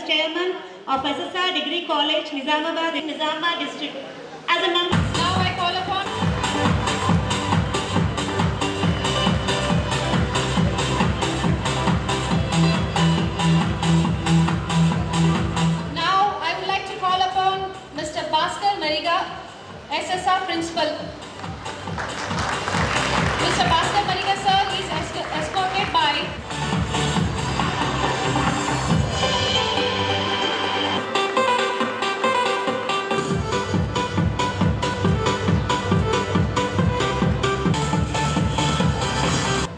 as chairman of SSR Degree College, Nizamabad in Nizamabad district. As a member, now I call upon Mr. Bhaskar Mariga, SSR Principal. Mr. Bhaskar Mariga sir is escorted by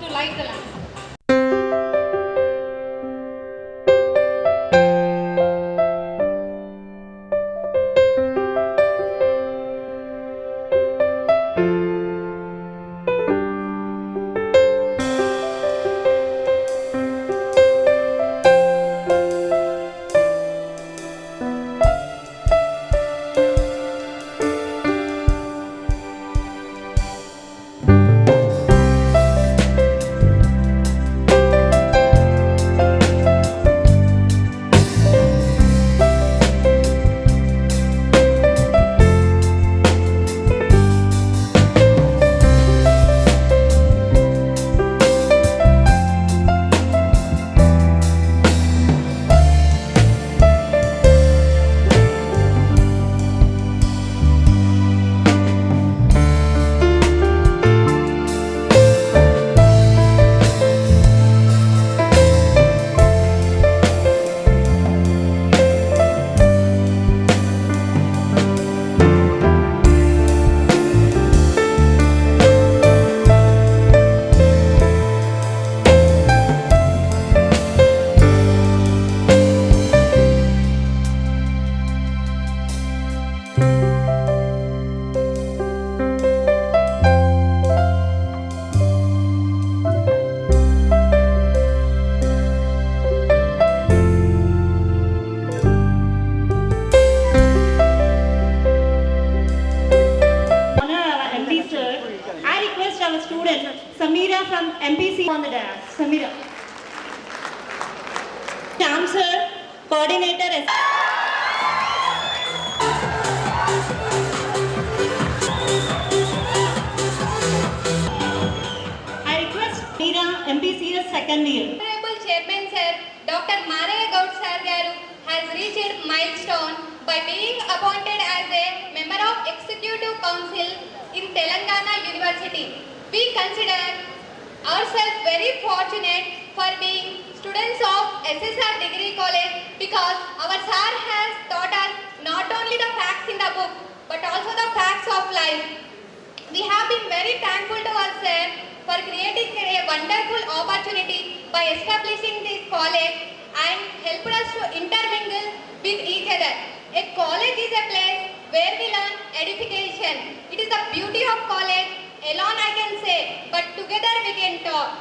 to light the lamp. Samira from MPC on the dais. Samira. Shyam sir, coordinator. I request Samira, MPCS second year. Honorable Chairman sir, Dr. Maraya Gaud sir garu has reached milestone by being appointed as a member of Executive Council in Telangana University. We consider ourselves very fortunate for being students of SSR Degree College because our sir has taught us not only the facts in the book but also the facts of life. We have been very thankful to our sir for creating a wonderful opportunity by establishing this college and helped us to intermingle with each other. A college is a place where we learn edification. It is the beauty of college. Alone I can say, but together we can talk.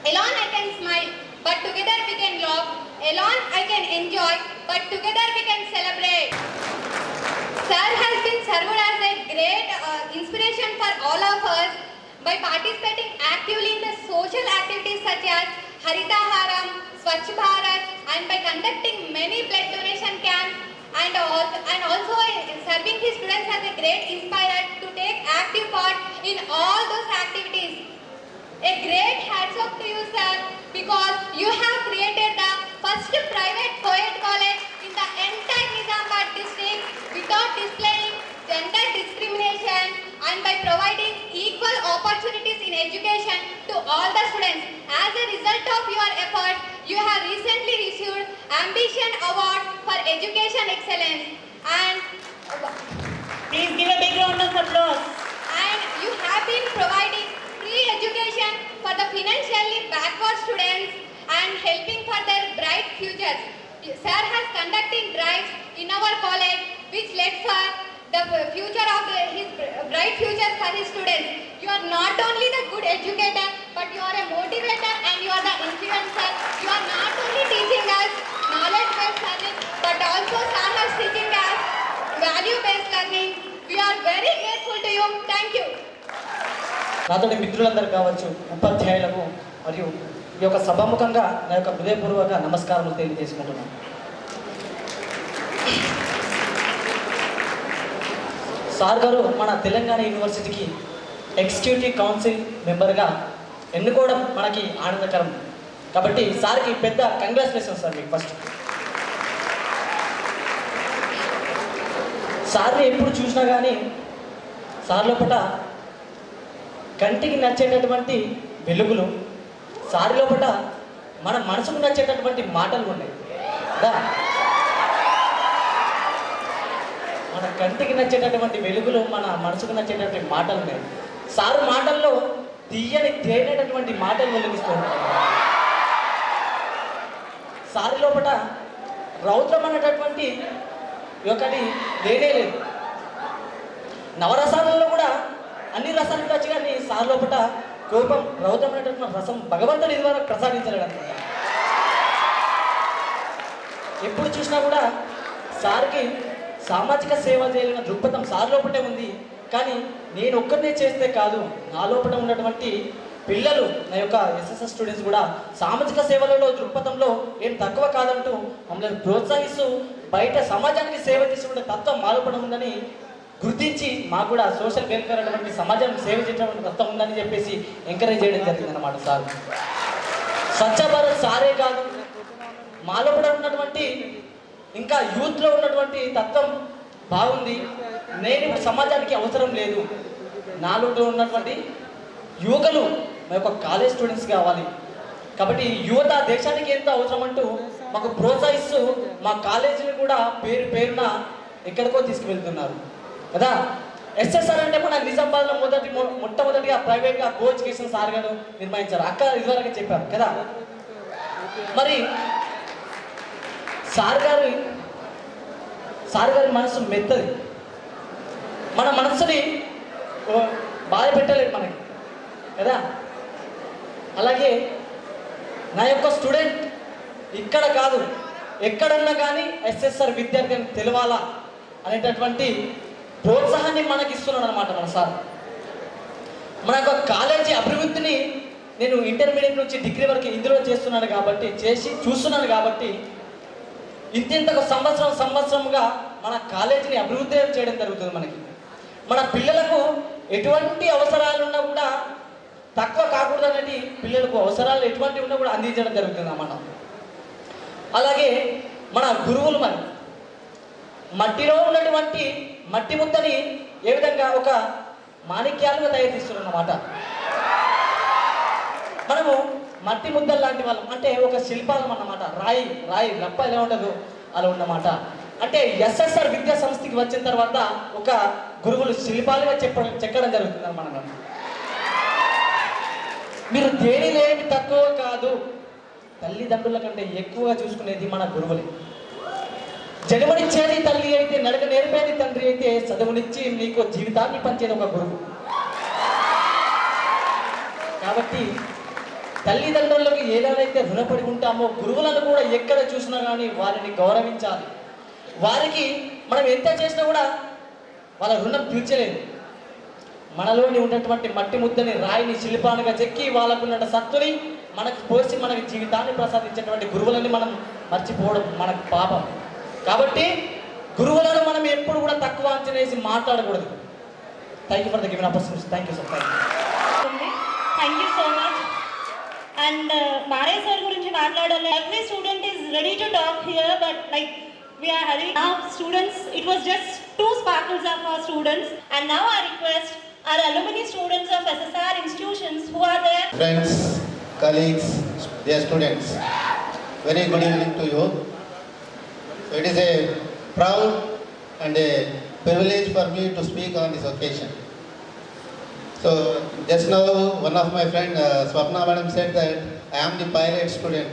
Alone I can smile, but together we can laugh. Alone I can enjoy, but together we can celebrate. Sir has been served as a great inspiration for all of us by participating actively in the social activities such as Harita Haram, Swachh Bharat, and by conducting many blood donation camps and also serving his students as a great inspirer to take active part in all those activities. A great hats off to you sir because you have created the first private co-ed college in the entire Nizamabad district without displaying gender discrimination and by providing equal opportunities in education to all the students. As a result of your efforts, you have recently received Ambition Award for Education Excellence and please give a big round of applause. And you have been providing free education for the financially backward students and helping for their bright futures. Sir has conducted drives in our college which led for the future of his bright future for his students. You are not only the good educator, but you are a motivator and you are the influencer. You are not only teaching us knowledge-based learning, but also sir has teaching us value-based learning. We are very grateful to you. Thank you. నాతోటి మిత్రులందరూ కావచ్చు, ఉపాధ్యాయులకు మరియు ఈ యొక్క సభాముఖంగా నా యొక్క హృదయపూర్వక నమస్కారములు తెలియజేసుకుంటున్నాను. సార్ గారు మన తెలంగాణ యూనివర్సిటీకి ఎగ్జిక్యూటివ్ కౌన్సిల్ మెంబర్గా ఎన్నుకోవడం మనకి ఆనందకరం. కాబట్టి సార్కి పెద్ద కంగ్రాచులేషన్ సార్ మీకు ఫస్ట్. సార్ని ఎప్పుడు చూసినా కానీ సార్ లోపల కంటికి నచ్చేటటువంటి వెలుగులు, సారి లోపల మన మనసుకు నచ్చేటటువంటి మాటలు ఉన్నాయి కదా. మన కంటికి నచ్చేటటువంటి వెలుగులు, మన మనసుకు నచ్చేటటువంటి మాటలు ఉన్నాయి. సారు మాటల్లో తీయని తేనేటటువంటి మాటలు వెలిగిస్తూ ఉంటాయి. సారి లోపల రౌద్రం అనేటటువంటి ఒకటి లేనే లేదు. నవరసాలలో కూడా అన్ని రసాలు వచ్చి కానీ సార్ లోపల కోపం, రౌద్రం అనేటటువంటి రసం భగవంతుడు ఇదివరకు ప్రసాదించలేడు అనమాట. ఎప్పుడు చూసినా కూడా సార్కి సామాజిక సేవ చేయాలన్న దృక్పథం సార్ లోపలే ఉంది. కానీ నేను ఒక్కరినే చేస్తే కాదు, నా లోపల ఉన్నటువంటి పిల్లలు, నా యొక్క ఎస్ఎస్ఎస్ స్టూడెంట్స్ కూడా సామాజిక సేవలలో దృక్పథంలో ఏం తక్కువ కాదంటూ మమ్మల్ని ప్రోత్సహిస్తూ బయట సమాజానికి సేవ చేసుకునే తత్వం మా లోపల ఉందని గుర్తించి మాకు కూడా సోషల్ వెల్ఫేర్ అటువంటి సమాజం సేవ చేసేటువంటి తత్వం ఉందని చెప్పేసి ఎంకరేజ్ చేయడం జరిగింది అన్నమాట సార్. స్వచ్ఛ భారత్ సారే కాదు, మా లోపల ఉన్నటువంటి ఇంకా యూత్లో ఉన్నటువంటి తత్వం బాగుంది. నేను ఇప్పుడు సమాజానికి అవసరం లేదు, నాలో ఉన్నటువంటి యువకులు మా యొక్క కాలేజ్ స్టూడెంట్స్ కావాలి. కాబట్టి యువత దేశానికి ఎంత అవసరం అంటూ మాకు ప్రోత్సహిస్తూ మా కాలేజీని కూడా పేరున ఎక్కడికో తీసుకువెళ్తున్నారు కదా. ఎస్ఎస్ఆర్ అంటే మన నిజామాబాద్లో మొట్టమొదటిగా ప్రైవేట్గా కో ఎడ్యుకేషన్ సార్ గారు నిర్వహించారు. అక్క ఇదివరకు చెప్పారు కదా. మరి సార్ గారి మనసు మెత్తది, మన మనసుని బాధ పెట్టలేదు మనకి కదా. అలాగే నా యొక్క స్టూడెంట్ ఇక్కడ కాదు ఎక్కడన్నా కానీ ఎస్ఎస్ఆర్ విద్యార్థి అని తెలవాలా అనేటటువంటి ప్రోత్సాహాన్ని మనకి ఇస్తున్నాడు అనమాట మన సార్. మన యొక్క కాలేజీ అభివృద్ధిని నేను ఇంటర్మీడియట్ నుంచి డిగ్రీ వరకు ఇందులో చూస్తున్నాను కాబట్టి ఇంతకు సంవత్సరంగా మన కాలేజీని అభివృద్ధి చేయడం జరుగుతుంది. మన పిల్లలకు ఎటువంటి అవసరాలున్నా కూడా తక్కువ కాకూడదు అనేది, పిల్లలకు అవసరాలు ఎటువంటి ఉన్నా కూడా అందించడం జరుగుతుంది అన్నమాట. అలాగే మన గురువులు మట్టిలో ఉన్నటువంటి మట్టి ముద్దని ఏ విధంగా ఒక మాణిక్యాలుగా తయారు చేస్తున్నారు అన్నమాట. మనము మట్టి ముద్దలు లాంటి వాళ్ళం, అంటే ఒక శిల్పాలం అన్నమాట. రాయి రప్ప ఎలా ఉండదు అలా ఉన్నమాట. అంటే ఎస్ఎస్ఆర్ విద్యా సంస్థకి వచ్చిన తర్వాత ఒక గురువులు శిల్పాలుగా చెక్కడం జరుగుతుంది అన్నమాట. మీరు దేనిలేమి తక్కువ కాదు, తల్లిదండ్రుల కంటే ఎక్కువగా చూసుకునేది మన గురువులే. జన్మనిచ్చేది తల్లి అయితే, నడక నేర్పేది తండ్రి అయితే, చదువునిచ్చి మీకు జీవితాన్ని పంచేది ఒక గురువు. కాబట్టి తల్లిదండ్రులకు ఏదైతే రుణపడి ఉంటామో గురువులను కూడా ఎక్కడ చూసినా కానీ వారిని గౌరవించాలి. వారికి మనం ఎంత చేసినా కూడా వాళ్ళ రుణం తీర్చలేదు. మనలోని ఉన్నటువంటి మట్టి ముద్దని, రాయిని శిల్పాలుగా చెక్కి వాళ్ళకున్న సత్తుని మనకు పోసి మనకి జీవితాన్ని ప్రసాదించేటువంటి గురువులని మనం మర్చిపోవడం మనకు పాపం. కాబట్టి గురువులను మనం ఎప్పుడు కూడా తక్కువ అంచనా వేసి మాట్లాడకూడదు. Thank you for the given opportunity. Thank you so much. Thank you so much. And Mare sir gurinchi maatladale. Every student is ready to talk here, but like we are hurrying now. Students, it was just 2 sparkles of our students, and now I request our alumni students of SSR institutions who are there. Friends, colleagues, dear students, very good evening to you. So it is a proud and a privilege for me to speak on this occasion. So just now one of my friend Swapna madam said that I am the pilot student.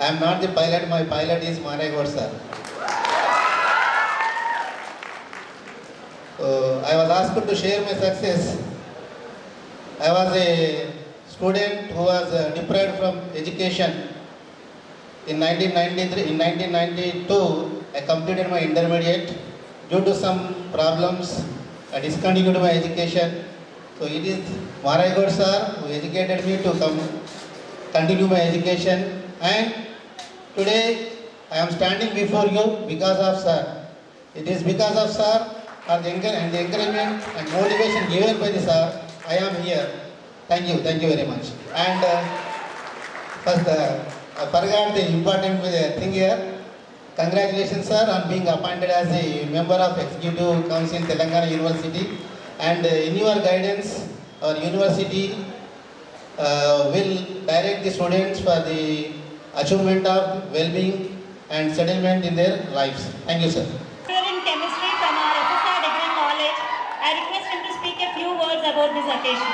I am not the pilot, my pilot is Mare Gaur sir. So I was asked to share my success. I was a student who was deprived from education. In 1992 I completed my intermediate. Due to some problems I discontinued my education. So it is Mare Gaur sir who educated me to continue my education, and today I am standing before you because of sir. It is because of sir and the encouragement and motivation given by the sir, I am here. Thank you very much. And first, I forgot the important thing here. Congratulations, sir, on being appointed as a member of Executive Council in Telangana University. And in your guidance, our university will direct the students for the achievement of well-being and settlement in their lives. Thank you, sir. In chemistry from our SSR Degree College, I request him to speak a few words about this occasion.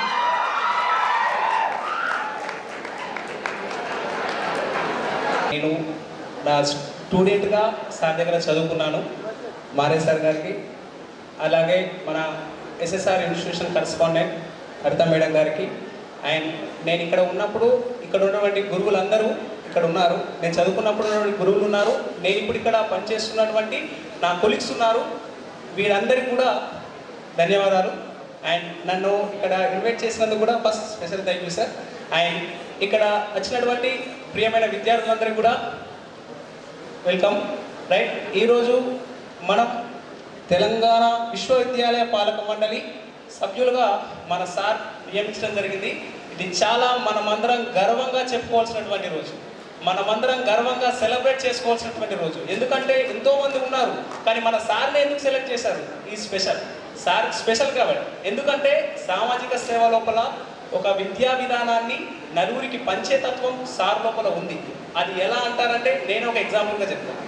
నేను నా స్టూడెంట్గా sir దగ్గర చదువుకున్నాను, మారే sir గారికి. అలాగే మన SSR institution correspondent హరిత మేడం గారికి. అండ్ నేను ఇక్కడ ఉన్నప్పుడు ఇక్కడ ఉన్నటువంటి గురువులందరూ ఇక్కడ ఉన్నారు. నేను చదువుకున్నప్పుడు ఉన్నటువంటి గురువులు ఉన్నారు. నేను ఇప్పుడు ఇక్కడ పనిచేస్తున్నటువంటి నా కొలీగ్స్ ఉన్నారు. వీరందరికీ కూడా ధన్యవాదాలు. అండ్ నన్ను ఇక్కడ ఇన్వైట్ చేసినందుకు కూడా first special thank you sir. And ఇక్కడ వచ్చినటువంటి ప్రియమైన విద్యార్థులందరికీ కూడా వెల్కమ్. రైట్, ఈరోజు మనం తెలంగాణ విశ్వవిద్యాలయ పాలక మండలి సభ్యులుగా మన సార్ నియమించడం జరిగింది. ఇది చాలా మనమందరం గర్వంగా చెప్పుకోవాల్సినటువంటి రోజు, మనమందరం గర్వంగా సెలబ్రేట్ చేసుకోవాల్సినటువంటి రోజు. ఎందుకంటే ఎంతోమంది ఉన్నారు, కానీ మన సార్ని ఎందుకు సెలెక్ట్ చేశారు? ఈ సార్ స్పెషల్ కాబట్టి. ఎందుకంటే సామాజిక సేవ లోపల ఒక విద్యా విధానాన్ని నలుగురికి పంచే తత్వం సార్ లోపల ఉంది. అది ఎలా అంటారంటే, నేను ఒక ఎగ్జాంపుల్గా చెప్తాను.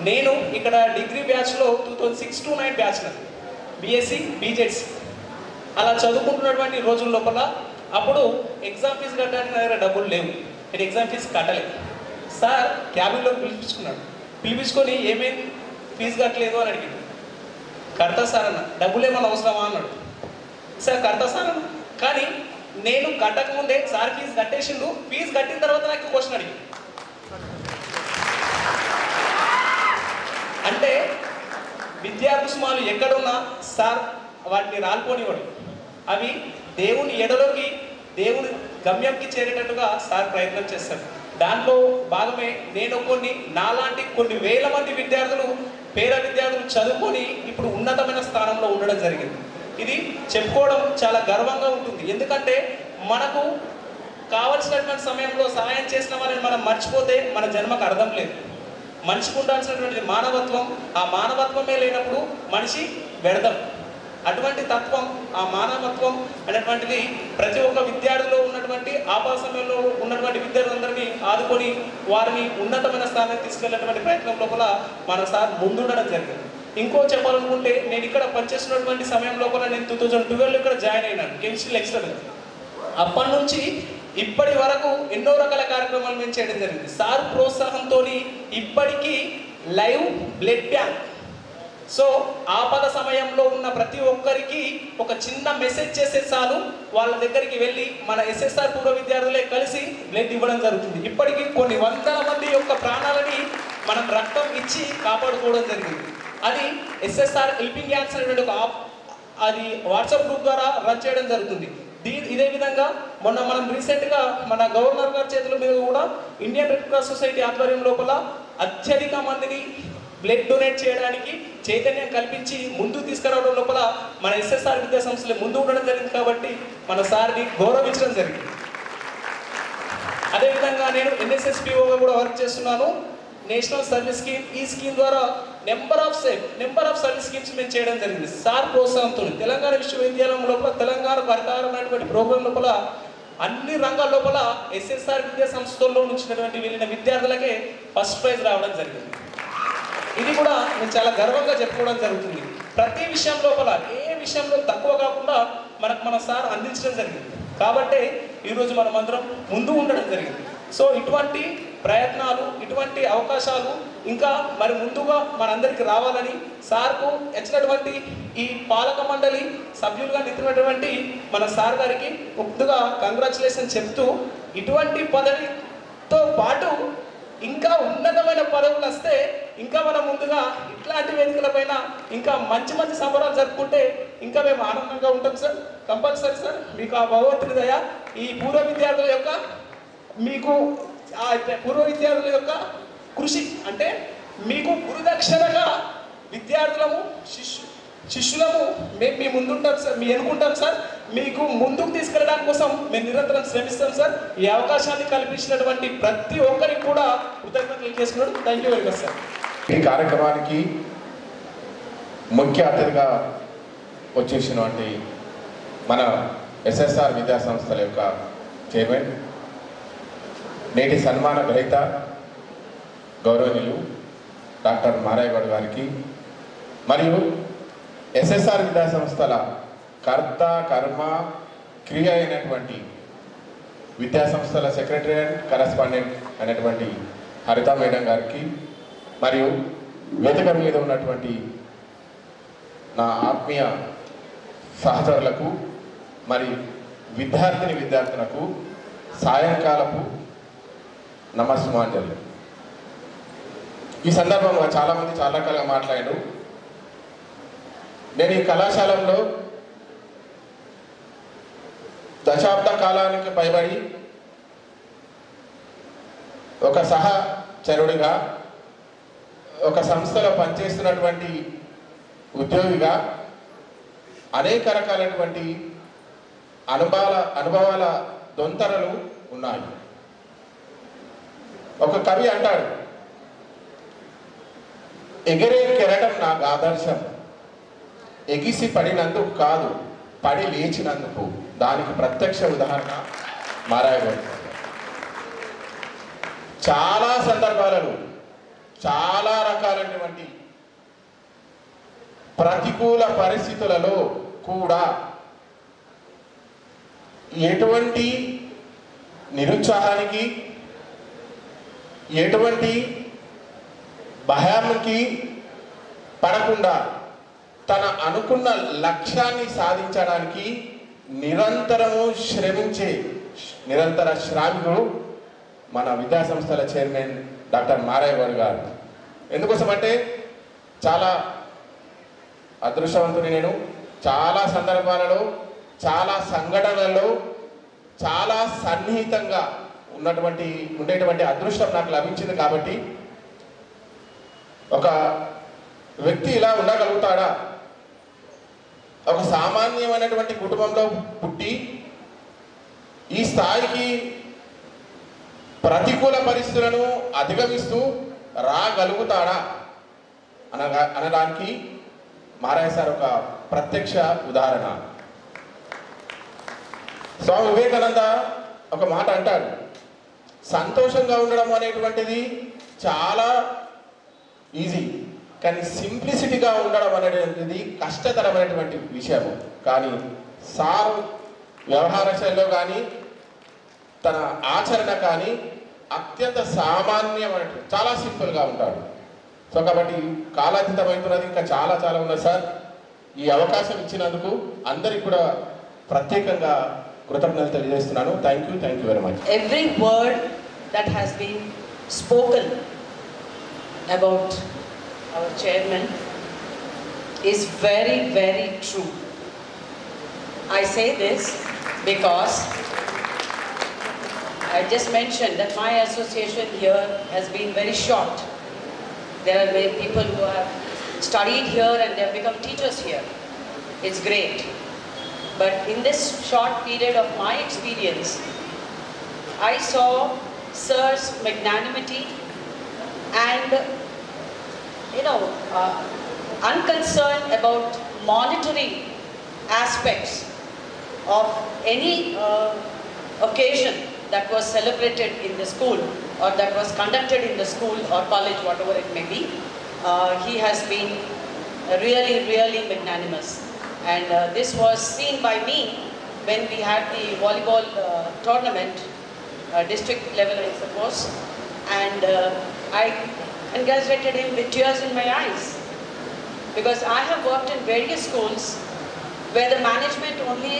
నేను ఇక్కడ డిగ్రీ బ్యాచ్లో 2006 to 2009 బ్యాచ్ బీఎస్సీ బీజెడ్స్ అలా చదువుకుంటున్నటువంటి రోజుల లోపల అప్పుడు ఎగ్జామ్ ఫీజు కట్టడానికి నా దగ్గర డబ్బులు లేవు. నేను ఎగ్జామ్ ఫీజు కట్టలేదు. సార్ క్యాబిన్లో పిలిపించుకొని ఏమేమి ఫీజు కట్టలేదు అని అడిగాడు. కడతా సార్ అన్న. డబ్బులు ఏమన్నా అవసరమా అన్నాడు. సార్ కడతా సార్ అన్న. కానీ నేను కట్టకముందే సార్ ఫీజు కట్టేసిండు. ఫీజు కట్టిన తర్వాత నాకు క్వశ్చన్ అడిగి, అంటే విద్యా కుసుమాలు ఎక్కడున్నా సార్ వాటిని రాలిపోనివాడు. అవి దేవుని ఎడలోకి, దేవుని గమ్యంకి చేరేటట్టుగా సార్ ప్రయత్నం చేస్తారు. దాంట్లో భాగమే నేను నాలాంటి కొన్ని వేల మంది విద్యార్థులు, పేద విద్యార్థులు చదువుకొని ఇప్పుడు ఉన్నతమైన స్థానంలో ఉండడం జరిగింది. ఇది చెప్పుకోవడం చాలా గర్వంగా ఉంటుంది. ఎందుకంటే మనకు కావలసినటువంటి సమయంలో సహాయం చేసిన వాళ్ళని మనం మర్చిపోతే మన జన్మకు అర్థం లేదు. మనిషికి ఉండాల్సినటువంటి మానవత్వం, ఆ మానవత్వమే లేనప్పుడు మనిషి వ్యర్థం. అటువంటి తత్వం, ఆ మానవత్వం అనేటువంటిది ప్రతి ఒక్క విద్యార్థిలో ఉన్నటువంటి ఆపద సమయంలో ఉన్నటువంటి విద్యార్థులందరినీ ఆదుకొని వారిని ఉన్నతమైన స్థానానికి తీసుకెళ్ళినటువంటి ప్రయత్నం లోపల మన సార్ ముందుండడం జరిగింది. ఇంకో చెప్పాలనుకుంటే, నేను ఇక్కడ పనిచేస్తున్నటువంటి సమయం లోపల నేను 2012 ఇక్కడ జాయిన్ అయినాను కెమిస్ట్రీ లెక్చరర్గా. అప్పటి నుంచి ఇప్పటి వరకు ఎన్నో రకాల కార్యక్రమాలు మేము చేయడం జరిగింది. సార్ ప్రోత్సాహంతో ఇప్పటికీ లైవ్ బ్లడ్ బ్యాంక్, సో ఆపద సమయంలో ఉన్న ప్రతి ఒక్కరికి ఒక చిన్న మెసేజ్ చేసే చాలు వాళ్ళ దగ్గరికి వెళ్ళి మన ఎస్ఎస్ఆర్ పూర్వ విద్యార్థులే కలిసి బ్లడ్ ఇవ్వడం జరుగుతుంది. ఇప్పటికీ కొన్ని వందల మంది యొక్క ప్రాణాలని మనం రక్తం ఇచ్చి కాపాడుకోవడం జరిగింది. అది ఎస్ఎస్ఆర్ హెల్పింగ్ హ్యాండ్స్ అనేటువంటి ఒక అది వాట్సాప్ గ్రూప్ ద్వారా రన్ చేయడం జరుగుతుంది. ఇదే విధంగా మొన్న మనం రీసెంట్గా మన గవర్నర్ గారి చేతుల మీద కూడా ఇండియన్ రెడ్ క్రాస్ సొసైటీ ఆధ్వర్యం లోపల అత్యధిక మందిని బ్లడ్ డొనేట్ చేయడానికి చైతన్యం కల్పించి ముందుకు తీసుకురావడం లోపల మన ఎస్ఎస్ఆర్ విద్యా సంస్థలు ముందు ఉండడం జరిగింది. కాబట్టి మన సార్ని గౌరవించడం జరిగింది. అదేవిధంగా నేను ఎన్ఎస్ఎస్పిఓగా కూడా వర్క్ చేస్తున్నాను. నేషనల్ సర్వీస్ స్కీమ్, ఈ స్కీమ్ ద్వారా నెంబర్ ఆఫ్ సర్వీస్ స్కీమ్స్ మేము చేయడం జరిగింది. సార్ ప్రోత్సాహంతో తెలంగాణ విశ్వవిద్యాలయం లోపల తెలంగాణకు అధికారమైనటువంటి ప్రోగ్రాం లోపల అన్ని రంగాల లోపల ఎస్ఎస్ఆర్ విద్యా సంస్థల్లో నుంచినటువంటి వెళ్ళిన విద్యార్థులకే ఫస్ట్ ప్రైజ్ రావడం జరిగింది. ఇది కూడా నేను చాలా గర్వంగా చెప్పుకోవడం జరుగుతుంది. ప్రతి విషయం లోపల ఏ విషయంలో తక్కువ కాకుండా మనకు మన సార్ అందించడం జరిగింది. కాబట్టి ఈరోజు మనం అందరం ముందు ఉండడం జరిగింది. సో ఇటువంటి ప్రయత్నాలు, ఇటువంటి అవకాశాలు ఇంకా మరి ముందుగా మనందరికీ రావాలని సార్కు వచ్చినటువంటి ఈ పాలక మండలి సభ్యులుగా నిలిచినటువంటి మన సార్ గారికి ముందుగా కంగ్రాచులేషన్ చెప్తూ, ఇటువంటి పదవితో పాటు ఇంకా ఉన్నతమైన పదవులు వస్తే ఇంకా మనం ముందుగా ఇట్లాంటి వేదికలపైన ఇంకా మంచి మంచి సంబరాలు జరుపుకుంటే ఇంకా మేము ఆనందంగా ఉంటాం సార్. కంపల్సరీ సార్, మీకు ఆ భగవంతుని దయ, ఈ పూర్వ విద్యార్థుల యొక్క కృషి అంటే మీకు గురుదక్షిణగా విద్యార్థులము శిష్యులము మేము మీ ముందుంటాం సార్, మీ ఎన్నుకుంటాం సార్, మీకు ముందుకు తీసుకెళ్ళడానికి కోసం మేము నిరంతరం శ్రమిస్తాం సార్. ఈ అవకాశాన్ని కల్పించినటువంటి ప్రతి ఒక్కరికి కూడా కృతజ్ఞతలు చేసుకున్నాడు. Thank you very much sir. ఈ కార్యక్రమానికి ముఖ్య అతిథిగా వచ్చేసినటువంటి మన ఎస్ఎస్ఆర్ విద్యా సంస్థల యొక్క చైర్మన్, నేటి సన్మాన గ్రహీత గౌరవనీయులు డాక్టర్ మారయ్య గౌడ్ గారికి, మరియు ఎస్ఎస్ఆర్ విద్యా సంస్థల కర్త కర్మ క్రియ అయినటువంటి విద్యా సంస్థల సెక్రటరీ అండ్ కరెస్పాండెంట్ అయినటువంటి హరిత మేడం గారికి, మరియు వేదిక మీద ఉన్నటువంటి నా ఆత్మీయ సహచరులకు, మరి విద్యార్థులకు సాయంకాలపు నమస్సుమాంజలి. ఈ సందర్భంగా చాలామంది చాలా రకాలుగా మాట్లాడారు. నేను ఈ కళాశాలలో దశాబ్ద కాలానికి పైబడి ఒక సహచరుడిగా, ఒక సంస్థలో పనిచేస్తున్నటువంటి ఉద్యోగిగా అనేక రకాలైనటువంటి అనుభవాల దొంతరలు ఉన్నాయి. ఒక కవి అంటాడు, ఎగిరే కెరటం నాకు ఆదర్శం, ఎగిసి పడినందుకు కాదు పడి లేచినందుకు. దానికి ప్రత్యక్ష ఉదాహరణ మారయ్య గౌడ్. చాలా సందర్భాలలో చాలా రకాలైనటువంటి ప్రతికూల పరిస్థితులలో కూడా ఎటువంటి నిరుత్సాహానికి, ఎటువంటి భయానికి పడకుండా తన అనుకున్న లక్ష్యాన్ని సాధించడానికి నిరంతరము శ్రమించే నిరంతర శ్రామికుడు మన విద్యా సంస్థల చైర్మన్ డాక్టర్ మారయ్య గౌడ్ గారు. ఎందుకోసమంటే చాలా అదృష్టవంతుని నేను. చాలా సందర్భాలలో, చాలా సంఘటనలలో చాలా సన్నిహితంగా ఉండేటువంటి అదృష్టం నాకు లభించింది. కాబట్టి ఒక వ్యక్తి ఇలా ఉండగలుగుతాడా? ఒక సామాన్యమైనటువంటి కుటుంబంలో పుట్టి ఈ స్థాయికి ప్రతికూల పరిస్థితులను అధిగమిస్తూ రాగలుగుతాడా అనడానికి మారయ్య సార్ ఒక ప్రత్యక్ష ఉదాహరణ. స్వామి వివేకానంద ఒక మాట అంటాడు, సంతోషంగా ఉండడం అనేటువంటిది చాలా ఈజీ, కానీ సింప్లిసిటీగా ఉండడం అనేటువంటిది కష్టతరమైనటువంటి విషయము. కానీ సారు వ్యవహార శైలిలో కానీ తన ఆచరణ కానీ అత్యంత సామాన్యమైన, చాలా సింపుల్గా ఉంటాడు. సో కాబట్టి కాలాతీతమవుతున్నది, ఇంకా చాలా చాలా ఉన్నది సార్. ఈ అవకాశం ఇచ్చినందుకు అందరికి కూడా ప్రత్యేకంగా కృతజ్ఞతలు తెలియజేస్తున్నాను. Thank you very much. Every word that has been spoken about our chairman is very, very true. I say this because I just mentioned that my association here has been very short. There are many people who have studied here and they have become teachers here. It's great. But in this short period of my experience, I saw Sir's magnanimity and, unconcerned about monetary aspects of any occasion that was celebrated in the school or that was conducted in the school or college, whatever it may be. He has been really, really magnanimous. And this was seen by me when we had the volleyball tournament, district level I suppose, and I congratulated him with tears in my eyes, because I have worked in various schools where the management only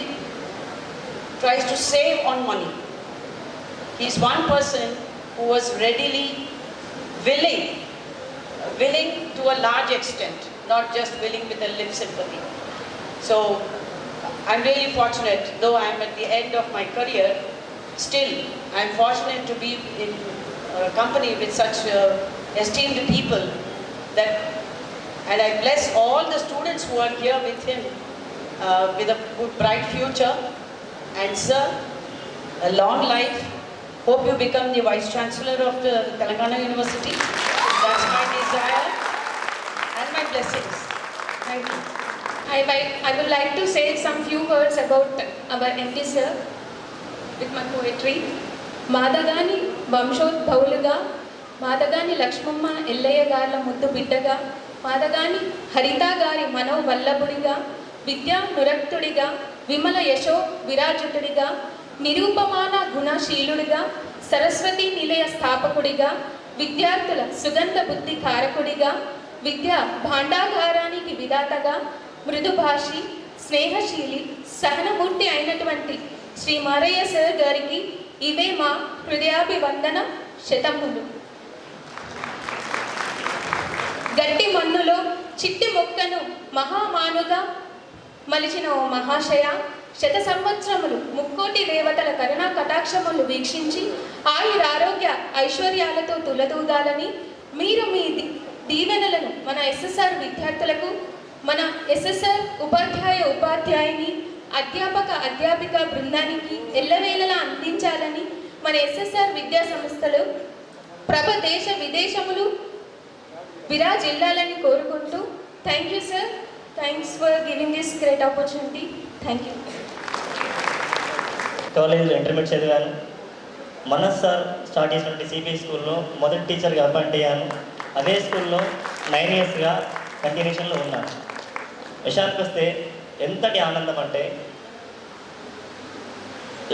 tries to save on money. He's one person who was readily willing to a large extent, not just willing with a lip sympathy. So I'm really fortunate, though I'm at the end of my career, still I'm fortunate to be in a company with such esteemed people that And I bless all the students who are here with him with a good, bright future. And sir, a long life. Hope you become the Vice Chancellor of the Telangana University. That's my desire and my blessings. Thank you. I would like to say some few words about our MD sir with my poetry. Madagani వంశోద్భవులుగా, మాదగాని లక్ష్మమ్మ ఎల్లయ్య గార్ల ముద్దు బిడ్డగా, మాదగాని హరిత గారి మనోవల్లభుడిగా, విద్యా నురక్తుడిగా, విమల యశో విరాజితుడిగా, నిరూపమాన గుణశీలుడిగా, సరస్వతి నిలయ స్థాపకుడిగా, విద్యార్థుల సుగంధ బుద్ధి కారకుడిగా, విద్యా భాండాగారానికి విధాతగా, మృదుభాషి, స్నేహశీలి, సహనమూర్తి అయినటువంటి శ్రీ మారయ్య సార్ గారికి ఇవే మా హృదయాభివందన శతములు. గట్టి మన్నులో చిట్టి మొక్కను మహామానుగా మలిచిన ఓ మహాశయ, శత సంవత్సరములు ముక్కోటి దేవతల కరుణా కటాక్షములు వీక్షించి ఆయురారోగ్య ఐశ్వర్యాలతో తులతూగాలని మీరు మీ దీవెనలను మన ఎస్ఎస్ఆర్ విద్యార్థులకు, మన ఎస్ఎస్ఆర్ ఉపాధ్యాయుని, అధ్యాపిక బృందానికి ఎల్లవేళలా అందించాలని మన ఎస్ఎస్ఆర్ విద్యా సంస్థలు ప్రభ దేశ విదేశములు విరాజిల్లాలని కోరుకుంటూ, thank you sir, thanks for giving this great opportunity. Thank you. కాలేజీలో ఇంటర్మీడియట్ చదివాను. మనస్ సార్ స్టార్ట్ చేసినటువంటి సిబిఎస్ స్కూల్లో మొదటి టీచర్గా అపాయింట్ అయ్యాను. అదే స్కూల్లో 9 ఇయర్స్గా కంటిన్యూషన్లో ఉన్నాను. విషయానికి వస్తే ఎంతటి ఆనందం అంటే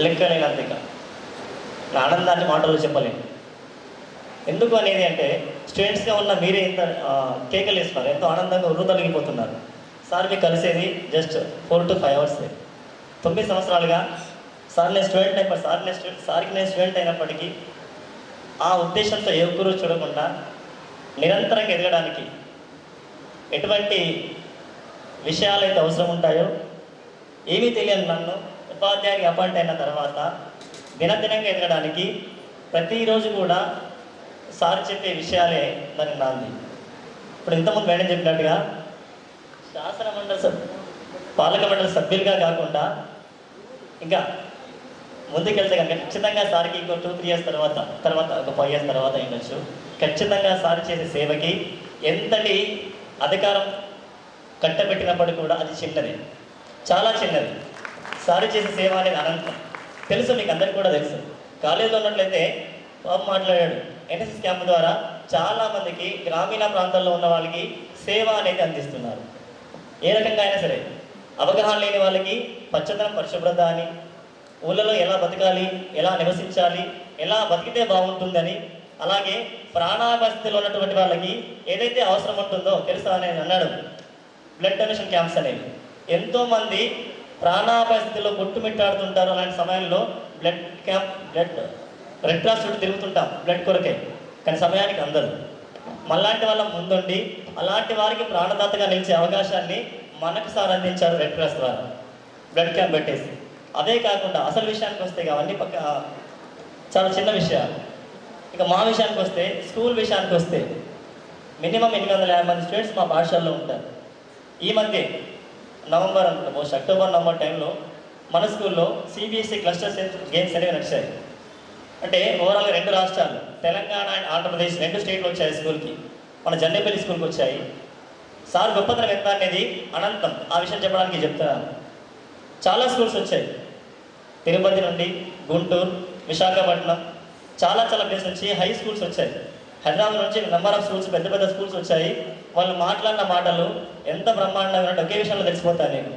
లెక్కలేనంతగా, నా ఆనందాన్ని మాటలు చెప్పలేను. ఎందుకు అనేది అంటే స్టూడెంట్స్గా ఉన్న మీరే ఇంత కేకలు ఇస్తున్నారు, ఎంతో ఆనందంగా ఉర్రూతలిగిపోతున్నారు. సార్ మీకు కలిసేది జస్ట్ 4 to 5 అవర్స్. 9 సంవత్సరాలుగా సార్కి నేను స్టూడెంట్ అయినప్పటికీ ఆ ఉద్దేశంతో ఏ ఒక్కరూ చూడకుండా నిరంతరంగా ఎదగడానికి ఎటువంటి విషయాలైతే అవసరం ఉంటాయో ఏమీ తెలియని నన్ను ఉపాధ్యాయుడికి అపాయింట్ అయిన తర్వాత దినదినంగా ఎదగడానికి ప్రతిరోజు కూడా సార్ చెప్పే విషయాలే దానికి నాంది. ఇప్పుడు ఇంతకుముందు మేడం చెప్పినట్టుగా పాలక మండలి సభ్యులుగా కాకుండా ఇంకా ముందుకెళ్తే కనుక ఖచ్చితంగా సార్కి ఇంకో 2-3 ఇయర్స్ తర్వాత ఒక 5 ఇయర్స్ తర్వాత ఉండొచ్చు. ఖచ్చితంగా సార్ చేసే సేవకి ఎంతటి అధికారం కట్టబెట్టినప్పటికీ కూడా అది చిన్నది, చాలా చిన్నది. సార్ చేసే సేవ అనేది అనంతం. తెలుసు, మీకు అందరికీ కూడా తెలుసు. కాలేజీలో ఉన్నట్లయితే బాబు మాట్లాడాడు, ఎన్ఎస్ఎస్ క్యాంప్ ద్వారా చాలామందికి గ్రామీణ ప్రాంతాల్లో ఉన్న వాళ్ళకి సేవ అనేది అందిస్తున్నారు. ఏ రకంగా అయినా సరే అవగాహన లేని వాళ్ళకి పచ్చదనం, పరిశుభ్రత అని, ఊళ్ళలో ఎలా బతకాలి, ఎలా నివసించాలి, ఎలా బతికితే బాగుంటుందని, అలాగే ప్రాణాపస్థితిలో ఉన్నటువంటి వాళ్ళకి ఏదైతే అవసరం ఉంటుందో తెలుసా అని అన్నాడు. బ్లడ్ డొనేషన్ క్యాంప్స్ అనేవి ఎంతోమంది ప్రాణాపస్థితిలో కొట్టుమిట్టాడుతుంటారు. అలాంటి సమయంలో రెడ్ క్రాస్ చుట్టూ తిరుగుతుంటాం బ్లడ్ కొరకే, కానీ సమయానికి అందదు. మళ్ళాంటి వాళ్ళ ముందుండి అలాంటి వారికి ప్రాణదాతగా నిలిచే అవకాశాన్ని మనకు సార్ అందించారు రెడ్ క్రాస్ ద్వారా, బ్లడ్ క్యాంప్ పెట్టేసి. అదే కాకుండా అసలు విషయానికి వస్తే అవన్నీ చాలా చిన్న విషయాలు. ఇక మా విషయానికి వస్తే, స్కూల్ విషయానికి వస్తే మినిమం 850 మంది స్టూడెంట్స్ మా పాఠశాలలో ఉంటారు. ఈ మధ్య నవంబర్ అనుకుంటా, అక్టోబర్ నవంబర్ టైంలో మన స్కూల్లో సిబిఎస్ఈ క్లస్టర్ గేమ్స్ అనేవి నడిచాయి. అంటే ఓవరాల్గా 2 రాష్ట్రాలు, తెలంగాణ అండ్ ఆంధ్రప్రదేశ్ 2 స్టేట్లు వచ్చాయి స్కూల్కి. మన జన్నేపల్లి స్కూల్కి వచ్చాయి. సార్ గొప్పతనం ఎంత అనేది అనంతం. ఆ విషయం చెప్పడానికి చెప్తున్నాను. చాలా స్కూల్స్ వచ్చాయి, తిరుపతి నుండి, గుంటూరు, విశాఖపట్నం, చాలా ప్లేస్ నుంచి హై స్కూల్స్ వచ్చాయి. హైదరాబాద్ నుంచి నెంబర్ ఆఫ్ స్కూల్స్, పెద్ద స్కూల్స్ వచ్చాయి. వాళ్ళు మాట్లాడిన మాటలు ఎంత బ్రహ్మాండంగా ఉన్నట్టు ఒకే విషయంలో తెలిసిపోతాను నేను.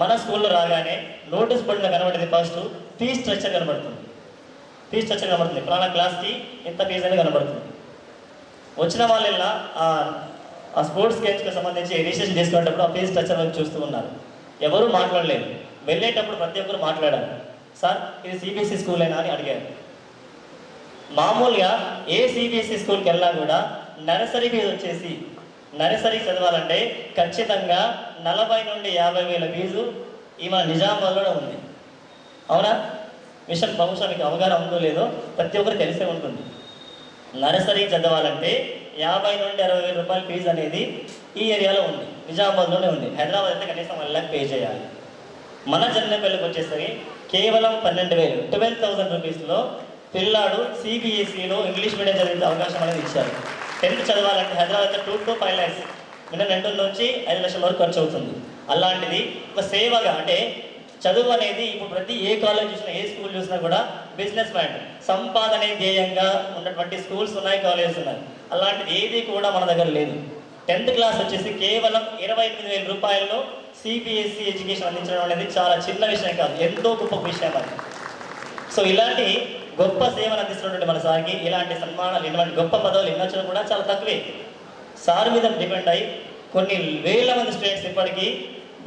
మన స్కూల్లో రాగానే నోటీస్ బోర్డులో కనబడేది ఫస్ట్ ఫీజ్ స్ట్రక్చర్ కనబడుతుంది. ఫలానా క్లాస్కి ఇంత ఫీజు అనేది కనబడుతుంది. వచ్చిన వాళ్ళ ఆ స్పోర్ట్స్ గేమ్స్కి సంబంధించి రిజిస్ట్రేషన్ చేసుకునేటప్పుడు ఆ ఫీజ్ స్ట్రక్చర్ వైపు చూస్తూ ఉన్నారు. ఎవరూ మాట్లాడలేదు. వెళ్ళేటప్పుడు ప్రతి ఒక్కరు మాట్లాడారు, సార్ ఇది సిబిఎస్ఈ స్కూలేనా అని అడిగారు. మామూలుగా ఏ సిబిఎస్ఈ స్కూల్కి వెళ్ళినా కూడా నర్సరీ ఫీజు వచ్చేసి, నర్సరీ చదవాలంటే ఖచ్చితంగా 40 నుండి 50 వేల ఫీజు ఈ మన నిజామాబాద్లో ఉంది. అవునా? విషయం బహుశా మీకు అవగాహన ఉందో లేదో ప్రతి ఒక్కరు తెలిసే ఉంటుంది. నర్సరీ చదవాలంటే 50 నుండి 60 వేల రూపాయల ఫీజు అనేది ఈ ఏరియాలో ఉంది, నిజామాబాద్లోనే ఉంది. హైదరాబాద్ అయితే కనీసం 1 lakh పే చేయాలి. మన జనపల్లికి వచ్చేసరికి కేవలం 12,000 12,000 రూపీస్లో పిల్లాడు సిబిఎస్ఈలో ఇంగ్లీష్ మీడియం చదివే అవకాశం అనేది ఇచ్చారు. 10th చదవాలంటే హైదరాబాద్ అయితే 2 to 5 lakhs మినిమం 2 నుంచి 5 లక్షల వరకు ఖర్చు అవుతుంది. అలాంటిది ఒక సేవగా, అంటే చదువు అనేది ఇప్పుడు ప్రతి ఏ కాలేజ్ చూసినా, ఏ స్కూల్ చూసినా కూడా బిజినెస్ మైండ్, సంపాదనే ధ్యేయంగా ఉన్నటువంటి స్కూల్స్ ఉన్నాయి, కాలేజెస్ ఉన్నాయి. అలాంటిది ఏది కూడా మన దగ్గర లేదు. 10th క్లాస్ వచ్చేసి కేవలం 28,000 రూపాయల్లో సిబిఎస్ఈ ఎడ్యుకేషన్ అందించడం అనేది చాలా చిన్న విషయం కాదు, ఎంతో గొప్ప విషయం అది. సో ఇలాంటి గొప్ప సేవలు అందిస్తున్నటువంటి మన సార్కి ఇలాంటి సన్మానాలు, ఇలాంటి గొప్ప పదవులు ఇన్నొచ్చడం కూడా చాలా తక్కువే. సార్ మీద డిపెండ్ అయ్యి కొన్ని వేల మంది స్టూడెంట్స్ ఇప్పటికీ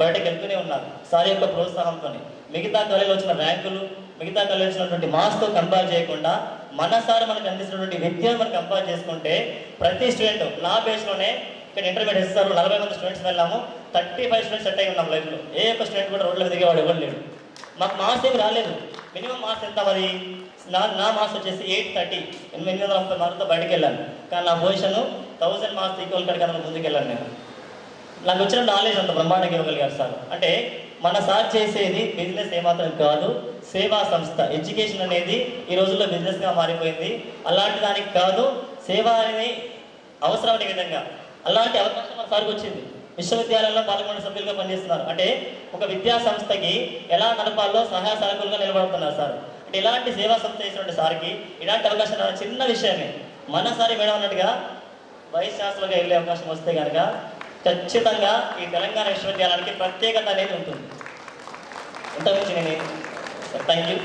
బయటకు వెళ్తూనే ఉన్నారు సార్ యొక్క ప్రోత్సాహంతో. మిగతా కాలేజీలో వచ్చిన ర్యాంకులు, మిగతా కాలేజీలో వచ్చినటువంటి మార్క్స్తో కంపేర్ చేయకుండా మన సార్ మనకు అందిస్తున్నటువంటి విద్యను మనం కంపేర్ చేసుకుంటే ప్రతి స్టూడెంట్ నా బేస్లోనే ఇక్కడ ఇంటర్మీడియట్ ఇస్తారు 40 మంది స్టూడెంట్స్ వెళ్ళాము, 35 స్టూడెంట్స్ సెట్ అయి ఉన్నాం లైఫ్లో. ఏ ఒక్క స్టూడెంట్ కూడా రోడ్ల దిగేవాడు ఎవరు లేడు. మాకు మార్క్స్ ఏమి రాలేదు. మినిమం మార్క్స్ ఎంత మరి? నా మార్క్స్ వచ్చేసి 830, 830 మార్కులతో బయటకు వెళ్ళాను. కానీ నా పొజిషన్ 1000 మార్క్స్ ఈక్వల్ కన్నా ముందుకు వెళ్ళాను నేను. నాకు వచ్చిన నాలెడ్జ్ అంత బ్రహ్మాండంగా ఇవ్వగలిగారు సార్. అంటే మన సార్ చేసేది బిజినెస్ ఏమాత్రం కాదు, సేవా సంస్థ. ఎడ్యుకేషన్ అనేది ఈ రోజుల్లో బిజినెస్గా మారిపోయింది. అలాంటి దానికి కాదు, సేవ అనేది అవసరమైన విధంగా అలాంటి అవకాశం మన సార్కి వచ్చింది. విశ్వవిద్యాలయంలో పాల్గొనే సభ్యులుగా పనిచేస్తున్నారు. అంటే ఒక విద్యా సంస్థకి ఎలా నడపాలో సహాయ సహకులుగా నిలబడుతున్నారు సార్. అంటే ఇలాంటి సేవా సంస్థ చేసినటువంటి సార్కి ఇలాంటి అవకాశం రావడం చిన్న విషయమే. మన సారి మేడం అన్నట్టుగా వైస్ ఛాన్సలర్గా వెళ్ళే అవకాశం వస్తే కనుక ఖచ్చితంగా ఈ తెలంగాణ విశ్వవిద్యాలయానికి ప్రత్యేకత అనేది ఉంటుంది. ఇంతకుమించి నేను థ్యాంక్ యూ.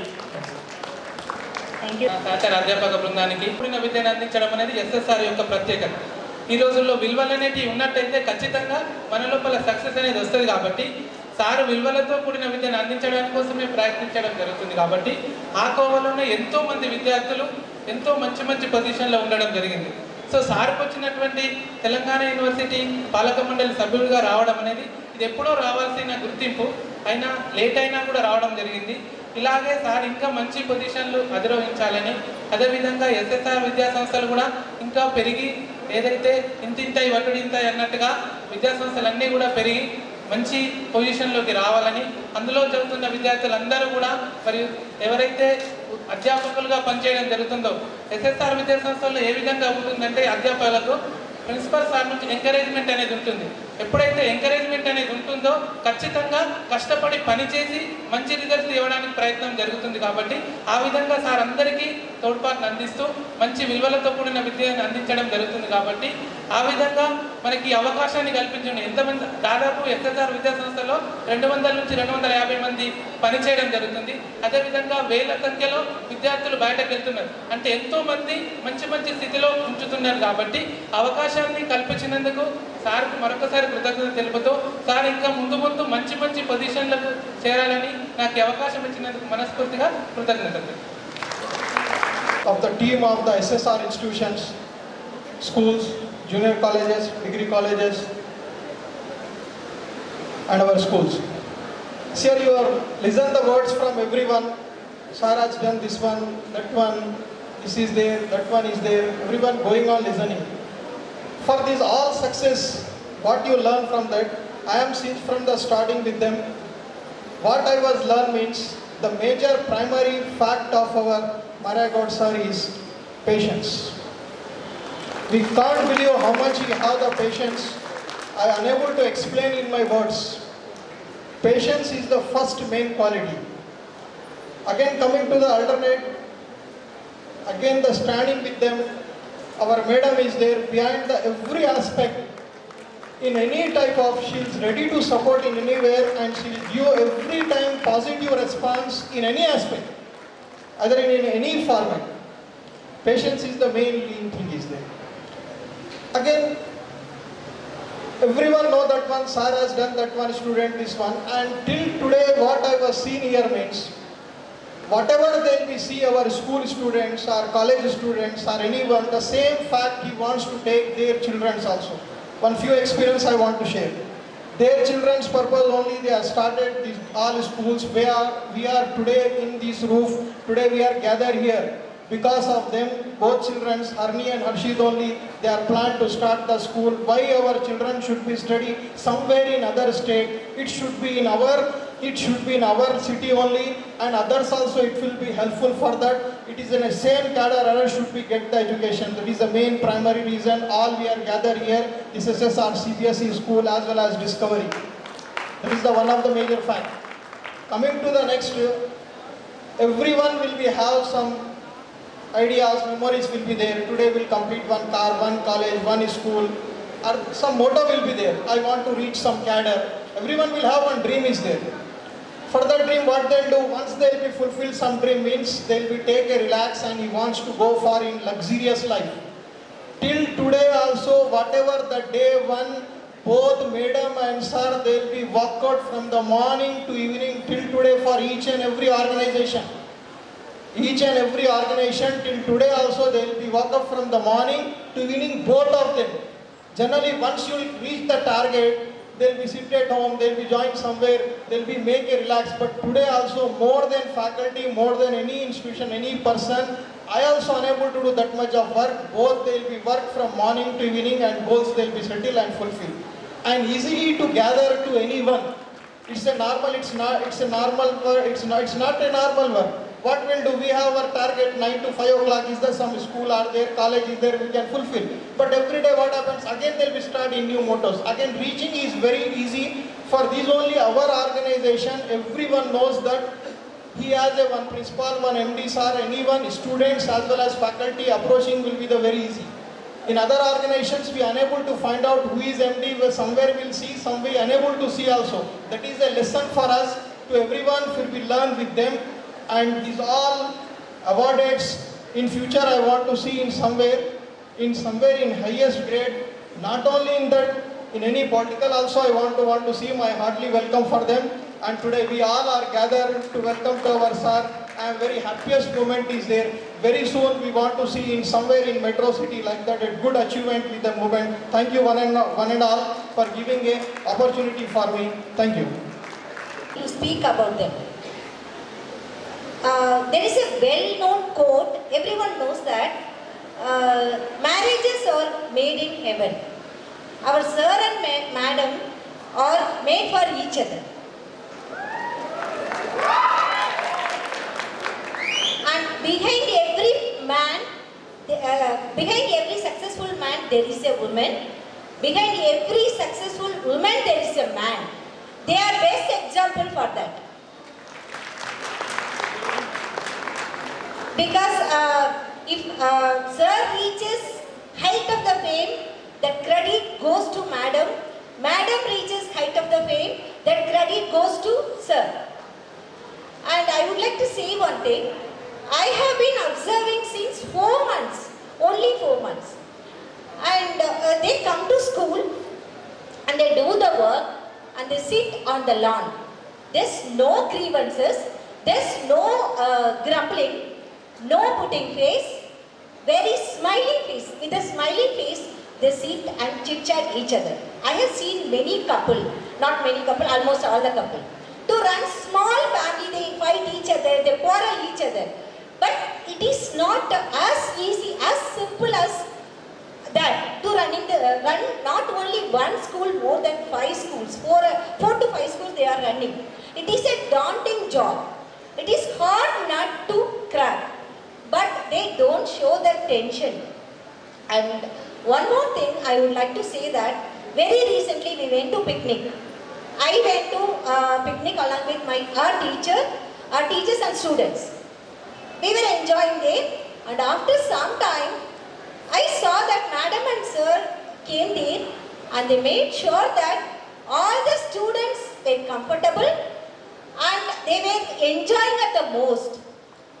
సహచార అధ్యాపక బృందానికి కూడిన విద్యను అందించడం అనేది ఎస్ఎస్ఆర్ యొక్క ప్రత్యేకత. ఈ రోజుల్లో విలువలు అనేవి ఉన్నట్టయితే ఖచ్చితంగా మన లోపల సక్సెస్ అనేది వస్తుంది. కాబట్టి సారు విలువలతో కూడిన విద్యను అందించడానికి కోసమే ప్రయత్నించడం జరుగుతుంది. కాబట్టి ఆ కోవలోనే ఎంతోమంది విద్యార్థులు ఎంతో మంచి మంచి పొజిషన్లో ఉండడం జరిగింది. సో సార్కి వచ్చినటువంటి తెలంగాణ యూనివర్సిటీ పాలక మండలి సభ్యులుగా రావడం అనేది ఇది ఎప్పుడో రావాల్సిన గుర్తింపు, అయినా లేట్ అయినా కూడా రావడం జరిగింది. ఇలాగే సార్ ఇంకా మంచి పొజిషన్లు అధిరోహించాలని, అదేవిధంగా ఎస్ఎస్ఆర్ విద్యా సంస్థలు కూడా ఇంకా పెరిగి ఏదైతే ఇంతింతాయి వటుడింతాయి అన్నట్టుగా విద్యా సంస్థలన్నీ కూడా పెరిగి మంచి పొజిషన్లోకి రావాలని, అందులో చదువుతున్న విద్యార్థులందరూ కూడా మరియు ఎవరైతే అధ్యాపకులుగా పనిచేయడం జరుగుతుందో ఎస్ఎస్ఆర్ విద్యా సంస్థల్లో ఏ విధంగా ఉంటుందంటే అధ్యాపకులకు ప్రిన్సిపల్ సార్ నుంచి ఎంకరేజ్మెంట్ అనేది ఉంటుంది. ఎప్పుడైతే ఎంకరేజ్మెంట్ అనేది ఉంటుందో ఖచ్చితంగా కష్టపడి పనిచేసి మంచి రిజల్ట్స్ ఇవ్వడానికి ప్రయత్నం జరుగుతుంది. కాబట్టి ఆ విధంగా సార్ అందరికీ తోడ్పాటును అందిస్తూ మంచి విలువలతో కూడిన విద్యను అందించడం జరుగుతుంది. కాబట్టి ఆ విధంగా మనకి అవకాశాన్ని కల్పించండి. ఎంతమంది దాదాపు ఎస్ఎస్ఆర్ విద్యా సంస్థలో 200 నుంచి 250 మంది పనిచేయడం జరుగుతుంది. అదేవిధంగా వేల సంఖ్యలో విద్యార్థులు బయటకు వెళ్తున్నారు. అంటే ఎంతోమంది మంచి మంచి స్థితిలో ఉంచుతున్నారు. కాబట్టి అవకాశాన్ని కల్పించినందుకు సార్కు మరొకసారి కృతజ్ఞత తెలుపుతూ సార్ ఇంకా ముందు ముందు మంచి మంచి పొజిషన్లకు చేరాలని నాకు అవకాశం ఇచ్చినందుకు మనస్ఫూర్తిగా కృతజ్ఞతలు. Of the team of the SSR institutions, schools, junior colleges, degree colleges and our schools. Sir, you have listened the words from everyone. Sir has done this one, that one, this is there, that one is there. Everyone going on listening. For this all success, what you learn from that, I am since from the starting with them. What I was learned means the major primary fact of our Maria Gaud sir is patience. We can't believe how much he have the patience. I am unable to explain in my words. Patience is the first main quality. Again coming to the alternate, again the standing with them, our madam is there behind the every aspect. In any type of, she is ready to support in anywhere and she will give every time positive response in any aspect, either in any format. Patience is the main thing is there. Again, everyone know that one sir has done that one student this one, and till today what I was seeing here means whatever they we see our school students or college students or anyone, the same fact he wants to take their children's also. One few experience I want to share. Their children's purpose only they have started these all schools where we are today in this roof. Today we are gathered here. Because of them, both children, Harni and Harshit only, they are planned to start the school. Why our children should be study somewhere in other state? It should be in our city only, and others also it will be helpful for that. It is in a same cadre, others should be get the education. That is the main primary reason all we are gathered here. This is our CBSE school as well as Discovery. That is the one of the major fact. Coming to the next, everyone will be have some ideas, memories will be there. Today we'll complete one car, one college, one school, or some motto will be there. I want to reach some cadre. Everyone will have one dream is there. For that dream, what they'll do, once they'll be fulfill some dream means they'll be take a relax and he wants to go for in luxurious life. Till today also, whatever the day one, both madam and sir, they'll be work out from the morning to evening till today for each and every organization. Each and every organization till today also they will be work up from the morning to evening, both of them. Generally once you reach the target, they will be sit at home, they will be join somewhere, they will be make a relax. But today also more than faculty, more than any institution, any person, I also unable to do that much of work. Both they will be work from morning to evening and goals they will be settle and fulfill. And easily to gather to anyone. It's a normal work, it's not a normal work. What we'll do, we have our target 9 to 5 o'clock, is there some school are there, college is there, we can fulfill. But every day what happens, again they'll be starting new mottos. Again reaching is very easy. For this only our organization, everyone knows that he has a one principal, one MD sir, anyone, students as well as faculty approaching will be the very easy. In other organizations, we are unable to find out who is MD, where somewhere we'll see, somewhere unable to see also. That is a lesson for us, to everyone will be learn with them. And these all awarded in future I want to see in somewhere in highest grade. Not only in that, in any political also I want to see my heartily welcome for them. And today we all are gathered to welcome to our sir. I am very happiest moment is there. Very soon we want to see in somewhere in Metro City like that a good achievement with the movement. Thank you one and all for giving a opportunity for me. Thank you. To speak about them. There is a well-known quote, everyone knows that, marriages are made in heaven. Our sir and madam are made for each other. And behind every man, behind every successful man there is a woman. Behind every successful woman there is a man. They are best example for that. Because if sir reaches height of the fame, that credit goes to madam. Madam reaches height of the fame, that credit goes to sir. And I would like to say one thing. I have been observing since 4 months, only 4 months. And they come to school and they do the work and they sit on the lawn. There's no grievances, there's no grumbling. No putting face, very smiling face. With a smiling face, they sit and chit-chat each other. I have seen many couple, not many couple, almost all the couple. To run small family, they fight each other, they quarrel each other. But it is not as easy, as simple as that. To run not only one school, more than 5 schools, 4 to 5 schools they are running. It is a daunting job. It is hard nut to crack. But they don't show that tension. And one more thing I would like to say that very recently we went to picnic. I went to picnic along with our teachers and students. We were enjoying there, and after some time I saw that madam and sir came there and they made sure that all the students were comfortable and they were enjoying at the most.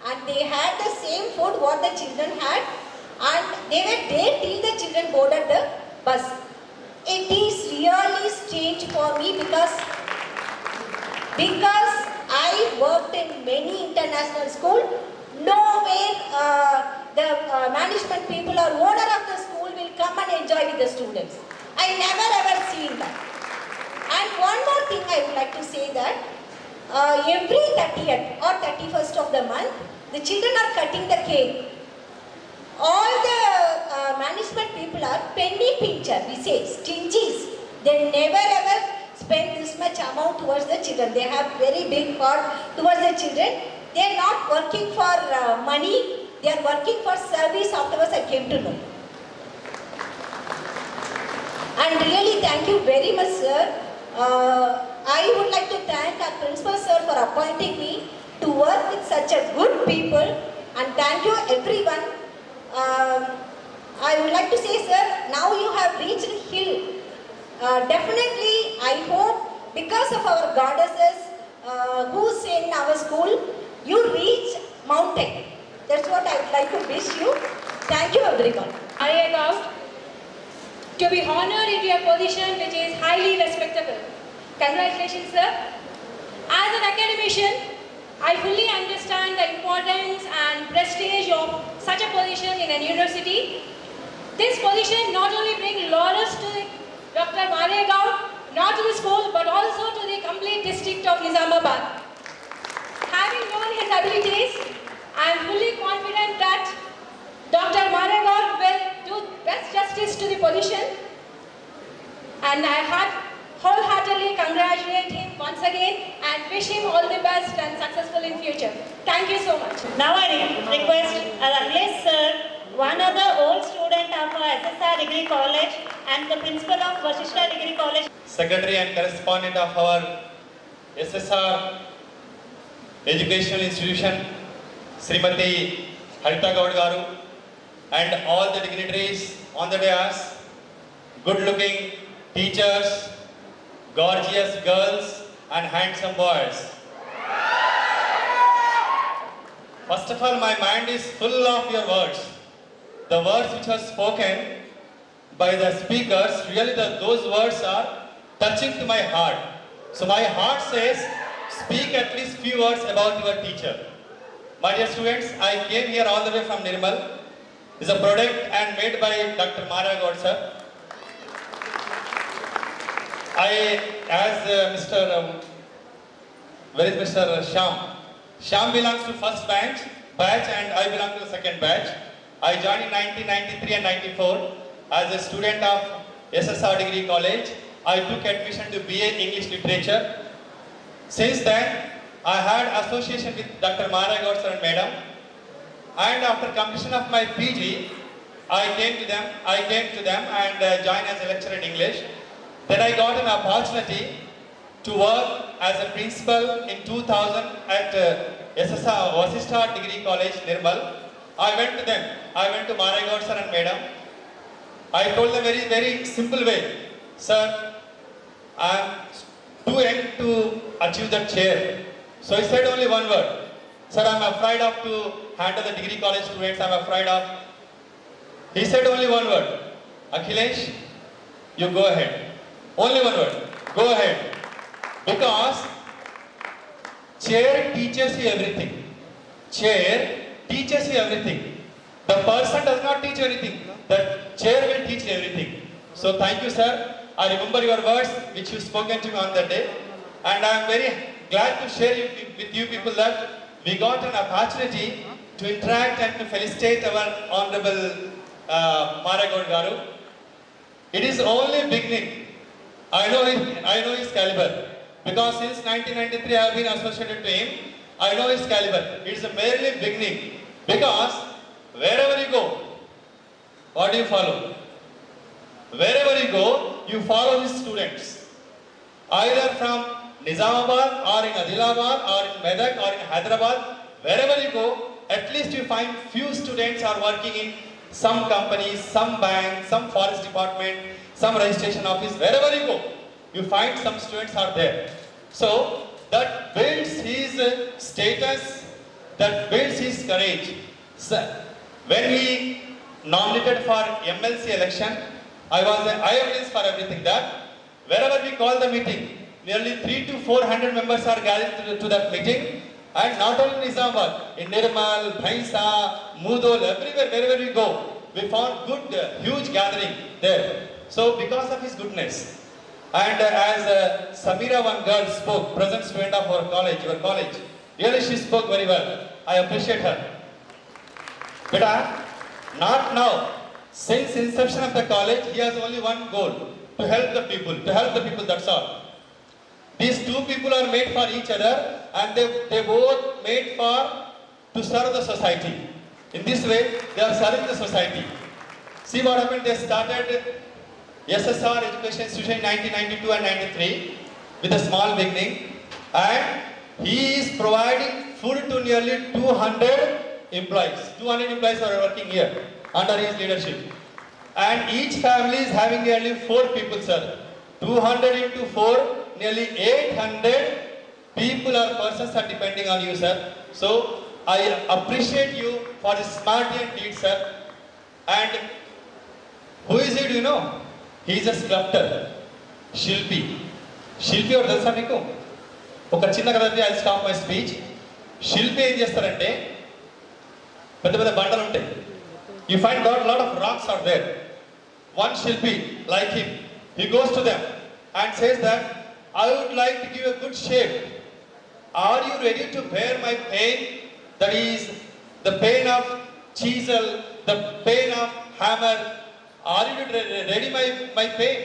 And they had the same food what the children had, and they were there till the children boarded the bus. It is really strange for me because I worked in many international schools. Nowhere the management people or owner of the school will come and enjoy with the students. I never ever seen that. And one more thing I would like to say that every 30th or 31st of the month, the children are cutting the cake. all the management people are penny pincher, we say, stingies. They never ever spend this much amount towards the children. They have very big heart towards the children. They are not working for money. They are working for service. Afterwards, I came to know. And really, thank you very much, sir. I would like to thank our principal, sir, for appointing me to work with such a good people. And thank you, everyone. I would like to say, sir, now you have reached hill. Definitely, I hope because of our goddesses who's in our school, you reach mountain. That's what I would like to wish you. Thank you, everyone. I am out to be honored in your position, which is highly respectable. Congratulations, sir. As an academician, I fully understand the importance and prestige of such a position in a university. This position not only brings laurels to Dr. Maregaon, not to the school, but also to the complete district of Nizamabad. Having known his abilities, I am fully confident that Dr. Maregaon will do best justice to the position, and I wholeheartedly congratulate him once again and wish him all the best and successful in future. Thank you so much. Now I request Akhilesh sir, one other old student of SSR Degree College and the principal of Vasishtha Degree College. Secretary and correspondent of our SSR Educational Institution, Srimati Harita Gaud Garu, and all the dignitaries on the dais, good-looking teachers, gorgeous girls, and handsome boys. First of all, my mind is full of your words. The words which are spoken by the speakers, really those words are touching to my heart. So my heart says, speak at least few words about your teacher. My dear students, I came here all the way from Nirmal. It's a product and made by Dr. Maregaon sir. Where is Mr. Sham? Sham belongs to first batch and I belong to the second batch. I joined in 1993 and 94 as a student of SSR Degree College. I took admission to BA English Literature. Since then, I had association with Dr. Maregaon sir and Madam. And after completion of my PG, I came to them and joined as a lecturer in English. Then I got an opportunity to work as a principal in 2000 at SSR Vasishtha Degree College, Nirmal. I went to them. I went to Maregaon sir and Madam. I told them very, very simple way, sir, I am too young to achieve that chair. So he said only one word, sir, I am afraid of to handle the degree college students, I am afraid of. He said only one word, Akhilesh, you go ahead. Only one word, go ahead. Because chair teaches you everything. Chair teaches you everything. The person does not teach you anything. The chair will teach you everything. So thank you, sir. I remember your words which you spoken to me on that day. And I am very glad to share with you people that we got an opportunity to interact and to felicitate our Honorable Maregaon Garu. It is only beginning. I know his caliber. Because since 1993 I have been associated to him. I know his caliber. It is a merely beginning. Because wherever you go, what do you follow? Wherever you go, you follow his students. Either from Nizamabad or in Adilabad or in Medak or in Hyderabad, wherever you go, at least you find few students are working in some companies, some bank, some forest department, some registration office, wherever you go, you find some students are there. So that builds his status, that builds his courage. So, when he nominated for MLC election, I was an eyewitness for everything that wherever we call the meeting, nearly 300 to 400 members are gathered to that meeting. And not only in Nizamabad, in Nirmal, Bhainsa, Mudol, everywhere, wherever we go, we found good, huge gathering there. So because of his goodness, and as Samira, one girl spoke, present student of our college, your college, really she spoke very well. I appreciate her. Beta, Not now. Since inception of the college, he has only one goal, to help the people, that's all. These two people are made for each other, and they both made to serve the society. In this way, they are serving the society. See what happened, they started SSR Education Institution in 1992 and 93 with a small beginning, and he is providing food to nearly 200 employees. 200 employees are working here under his leadership. And each family is having nearly 4 people, sir. 200 into 4, nearly 800 people or persons are depending on you, sir. So, I appreciate you for this smart deed, sir. And who is it, you know? He is a sculptor. Shilpi. Shilpi or తెలుసా మీకు? ఒక చిన్న కథ I stop my speech. శిల్పి ఏం చేస్తారంటే పెద్ద పెద్ద బండలు ఉంటాయి. You find a lot of rocks are there. One Shilpi, like him, he goes to them and says that, I would like to give a good shape. Are you ready to bear my pain? That is the pain of chisel, the pain of hammer. Are you ready my pain?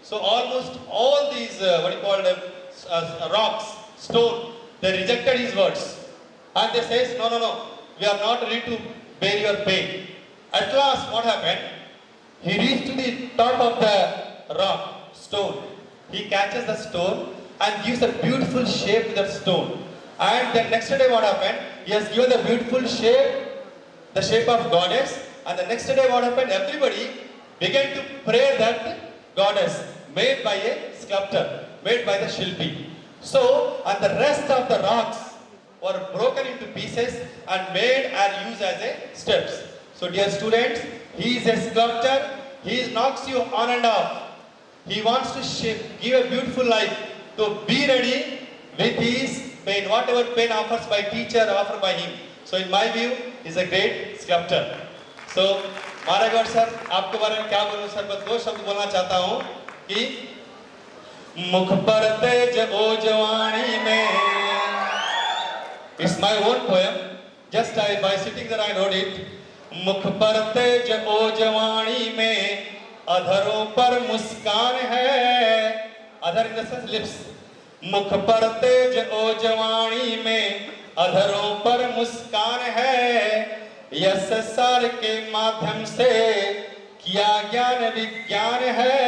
So almost all these, rocks, stone, they rejected his words. And they says, no, we are not ready to bear your pain. At last, what happened? He reached to the top of the rock, stone. He catches the stone and gives a beautiful shape to that stone. And the next day, what happened? He has given the beautiful shape, the shape of goddess. And the next day, what happened? Everybody began to pray that goddess made by a sculptor, made by the Shilpi. So, and the rest of the rocks were broken into pieces and made and used as a steps. So, dear students, he is a sculptor. He knocks you on and off. He wants to give a beautiful life. To be ready with his pain, whatever pain offers by teacher, offered by him. So, in my view, he is a great sculptor. So, Maragod sir, आपके बारे में क्या बोलूं sir? बस 2 शब्द बोलना चाहता हूं कि मुख पर तेज ओ जवानी में. It's my own poem. Just by sitting there, I wrote it. मुख पर तेज ओ जवानी में, अधरों पर मुस्कान है. Other in the sense lips. मुख पर तेज ओ जवानी में, अधरों पर मुस्कान है. SSR के माध्यम से किया ज्ञान विज्ञान है.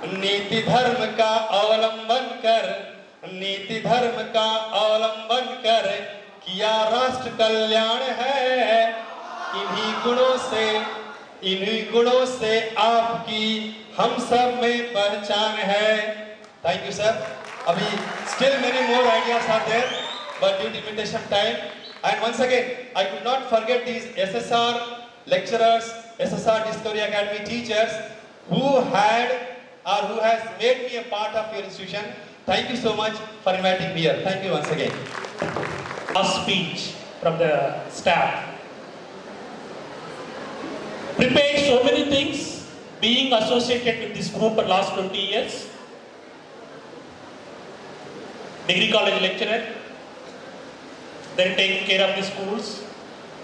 नीति धर्म का अवलंबन कर, नीति धर्म का अवलंबन कर किया राष्ट्र कल्याण है. इन्हीं गुणों से आपकी हम सब में पहचान है. Thank you, sir. अभी still many more ideas are there, but due to limitation time. And once again, I could not forget these SSR lecturers, SSR Discovery Academy teachers who has made me a part of your institution. Thank you so much for inviting me here. Thank you once again. A speech from the staff. Prepared so many things, being associated with this group for last 20 years. Degree college lecturer, then taking care of the schools.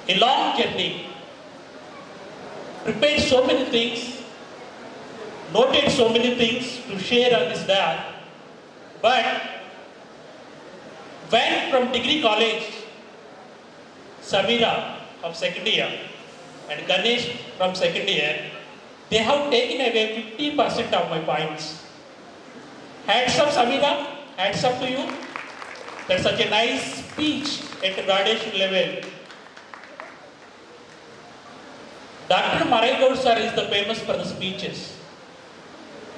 A long journey. Prepared so many things, noted so many things to share on this day. But when from degree college, Samira of second year and Ganesh from second year, they have taken away 50% of my points. Hats up Samira, hats up to you. That's such a nice speech at graduation level. Dr. Maraigaud sir is the famous for the speeches.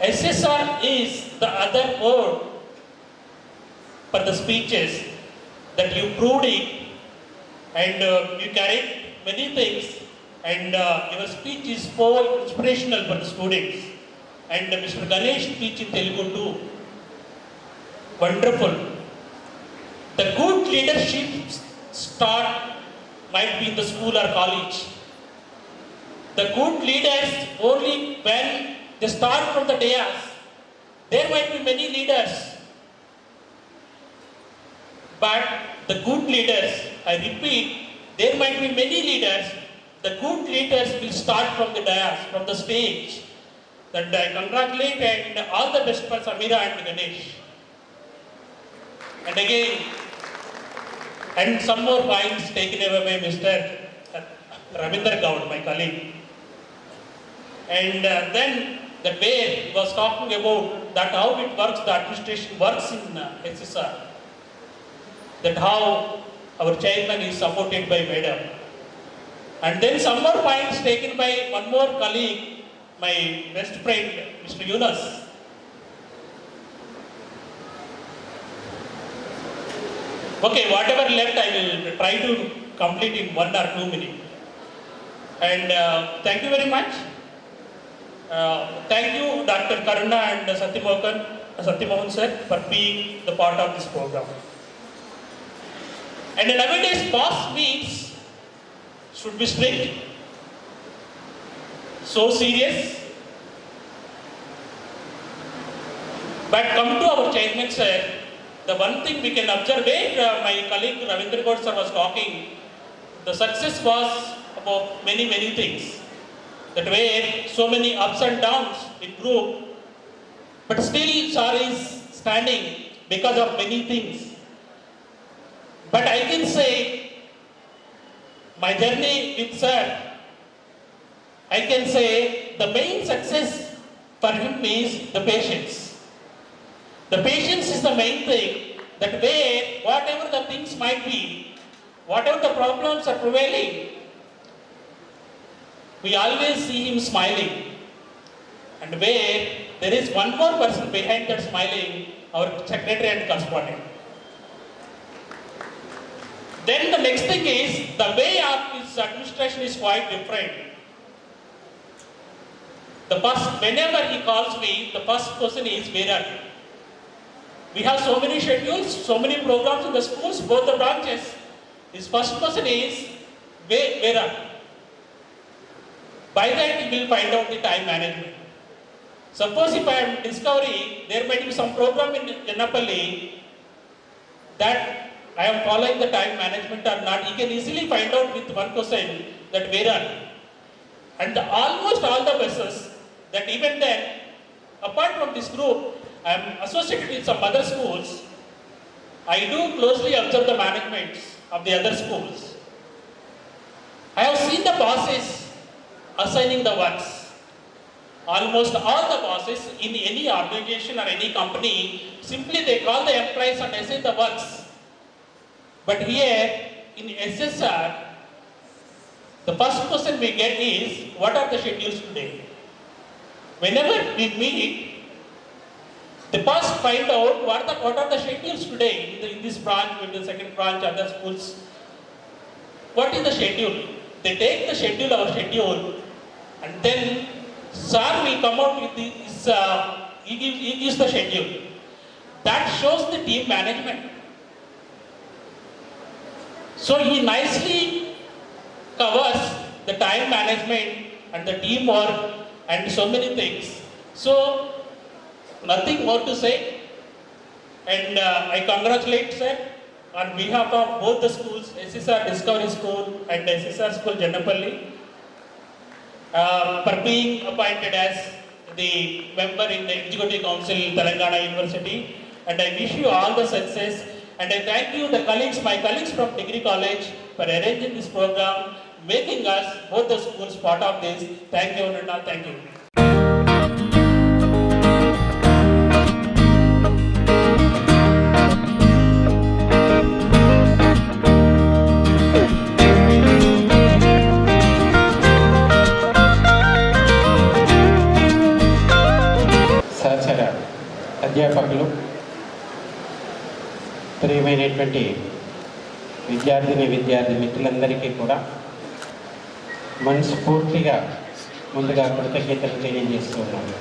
SSR is the other word for the speeches that you proved it, and you carried many things, and your speech is so inspirational for the students. And Mr. Ganesh speech in Telugu too. Wonderful. The good leadership start might be in the school or college. The good leaders only when they start from the dais. There might be many leaders, but the good leaders, I repeat, there might be many leaders. The good leaders will start from the dais, from the stage. That I congratulate and all the best for Samira and Ganesh. And again, and some more points taken away by Mr. Ravinder Gaud, my colleague. And then the way he was talking about that how it works, the administration works in SSR. That how our chairman is supported by Madam. And then some more points taken by one more colleague, my best friend, Mr. Yunus. Okay, whatever left I will try to complete in 1 or 2 minutes. And thank you very much. Thank you Dr. Karuna and Satyamohan sir for being the part of this program. And nowadays boss meets should be strict, so serious. But come to our chairman sir, the one thing we can observe where my colleague Ravindra Gaud sir was talking, the success was about many things. That where so many ups and downs in group, but still sir is standing because of many things. But I can say my journey with sir, I can say the main success for him is the patience. The patience is the main thing, that where whatever the things might be, whatever the problems are prevailing, we always see him smiling. And where there is one more person behind that smiling, our secretary and correspondent. Then the next thing is, the way of his administration is quite different. The first, whenever he calls me, the first question is, where are you? We have so many schedules, so many programs in the schools, both the branches. His first question is, where are you? By that he will find out the time management. Suppose if I am discovering there might be some program in Jannapalli that I am following the time management or not, he can easily find out with one question that where are you? And almost all the buses that even then, apart from this group, I am associated with some other schools. I do closely observe the managements of the other schools. I have seen the bosses assigning the works. Almost all the bosses in any organization or any company, simply they call the employees and assign the works. But here in SSR, the first question we get is, what are the schedules today? Whenever we meet, they first find out what are the schedules today in this branch, in the second branch, other schools. What is the schedule? They take the schedule, our schedule, and then sir will come out with this, he gives the schedule. That shows the team management. So he nicely covers the time management and the teamwork and so many things. So nothing more to say. And I congratulate sir on behalf of both the schools, SSR Discovery School and SSR School Jannapalli, for being appointed as the member in the Executive Council Telangana University. And I wish you all the success. And I thank you, the colleagues, my colleagues from Degree College, for arranging this program, making us, both the schools, part of this. Thank you, Nanda. Thank you. సహచర అధ్యాపకులు, ప్రియమైనటువంటి విద్యార్థి మిత్రులందరికీ కూడా మనస్ఫూర్తిగా ముందుగా కృతజ్ఞతలు తెలియజేస్తూ ఉన్నాను.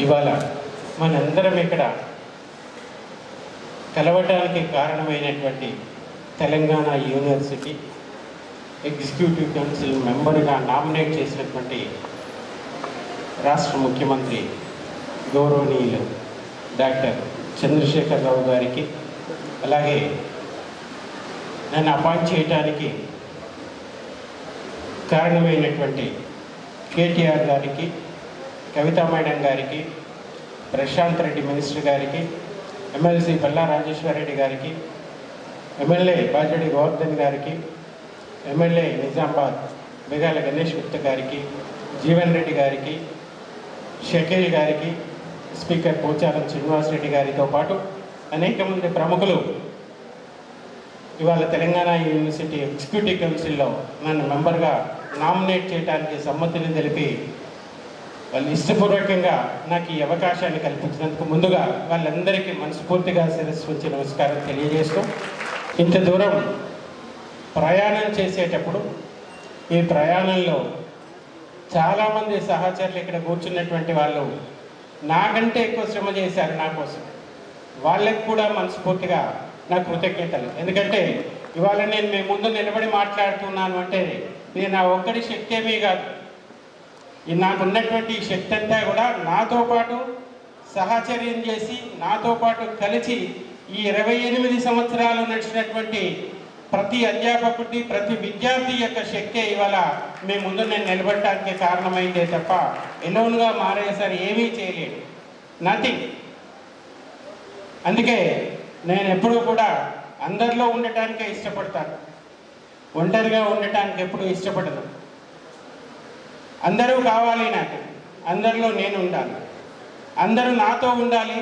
ఇవాళ మనందరం ఇక్కడ కలవటానికి కారణమైనటువంటి తెలంగాణ యూనివర్సిటీ ఎగ్జిక్యూటివ్ కౌన్సిల్ మెంబర్గా నామినేట్ చేసినటువంటి రాష్ట్ర ముఖ్యమంత్రి గౌరవనీయులు డాక్టర్ చంద్రశేఖరరావు గారికి, అలాగే నన్ను అపాయింట్ చేయడానికి కారణమైనటువంటి కేటీఆర్ గారికి, కవితా మేడం గారికి, ప్రశాంత్ రెడ్డి మినిస్టర్ గారికి, ఎమ్మెల్సీ బల్లా రాజేశ్వరరెడ్డి గారికి, ఎమ్మెల్యే బాజడి గోవర్ధన్ గారికి, ఎమ్మెల్యే నిజామాబాద్ బెగాల గణేష్ గుప్తా గారికి, జీవన్ రెడ్డి గారికి, షకీల్ గారికి, స్పీకర్ పోచారం శ్రీనివాసరెడ్డి గారితో పాటు అనేక మంది ప్రముఖులు ఇవాళ తెలంగాణ యూనివర్సిటీ ఎగ్జిక్యూటివ్ కౌన్సిల్లో నన్ను మెంబర్గా నామినేట్ చేయడానికి సమ్మతిని తెలిపి వాళ్ళు ఇష్టపూర్వకంగా నాకు ఈ అవకాశాన్ని కల్పించినందుకు ముందుగా వాళ్ళందరికీ మనస్ఫూర్తిగా శిరస్సు వచ్చి నమస్కారం తెలియజేస్తూ, ఇంత దూరం ప్రయాణం చేసేటప్పుడు ఈ ప్రయాణంలో చాలామంది సహచరులు ఇక్కడ కూర్చున్నటువంటి వాళ్ళు నాకంటే ఎక్కువ శ్రమ చేశారు నా కోసం. వాళ్ళకి కూడా మనస్ఫూర్తిగా నా కృతజ్ఞతలు. ఎందుకంటే ఇవాళ నేను మీ ముందు నిలబడి మాట్లాడుతున్నాను అంటే నేను నా ఒక్కడి శక్తి ఏమీ కాదు. నాకున్నటువంటి శక్తి అంతా కూడా నాతో పాటు సహచర్యం చేసి నాతో పాటు కలిసి ఈ 28 సంవత్సరాలు నడిచినటువంటి ప్రతి అధ్యాపకుడి, ప్రతి విద్యార్థి యొక్క శక్తి ఇవాళ మీ ముందు నేను నిలబడటానికి కారణమైందే తప్ప ఎలోన్గా మారేసారి ఏమీ చేయలేడు, నథింగ్. అందుకే నేను ఎప్పుడూ కూడా అందరిలో ఉండటానికే ఇష్టపడతాను, ఒంటరిగా ఉండటానికి ఎప్పుడూ ఇష్టపడను. అందరూ కావాలి నాకు, అందరిలో నేను ఉండాలి, అందరూ నాతో ఉండాలి,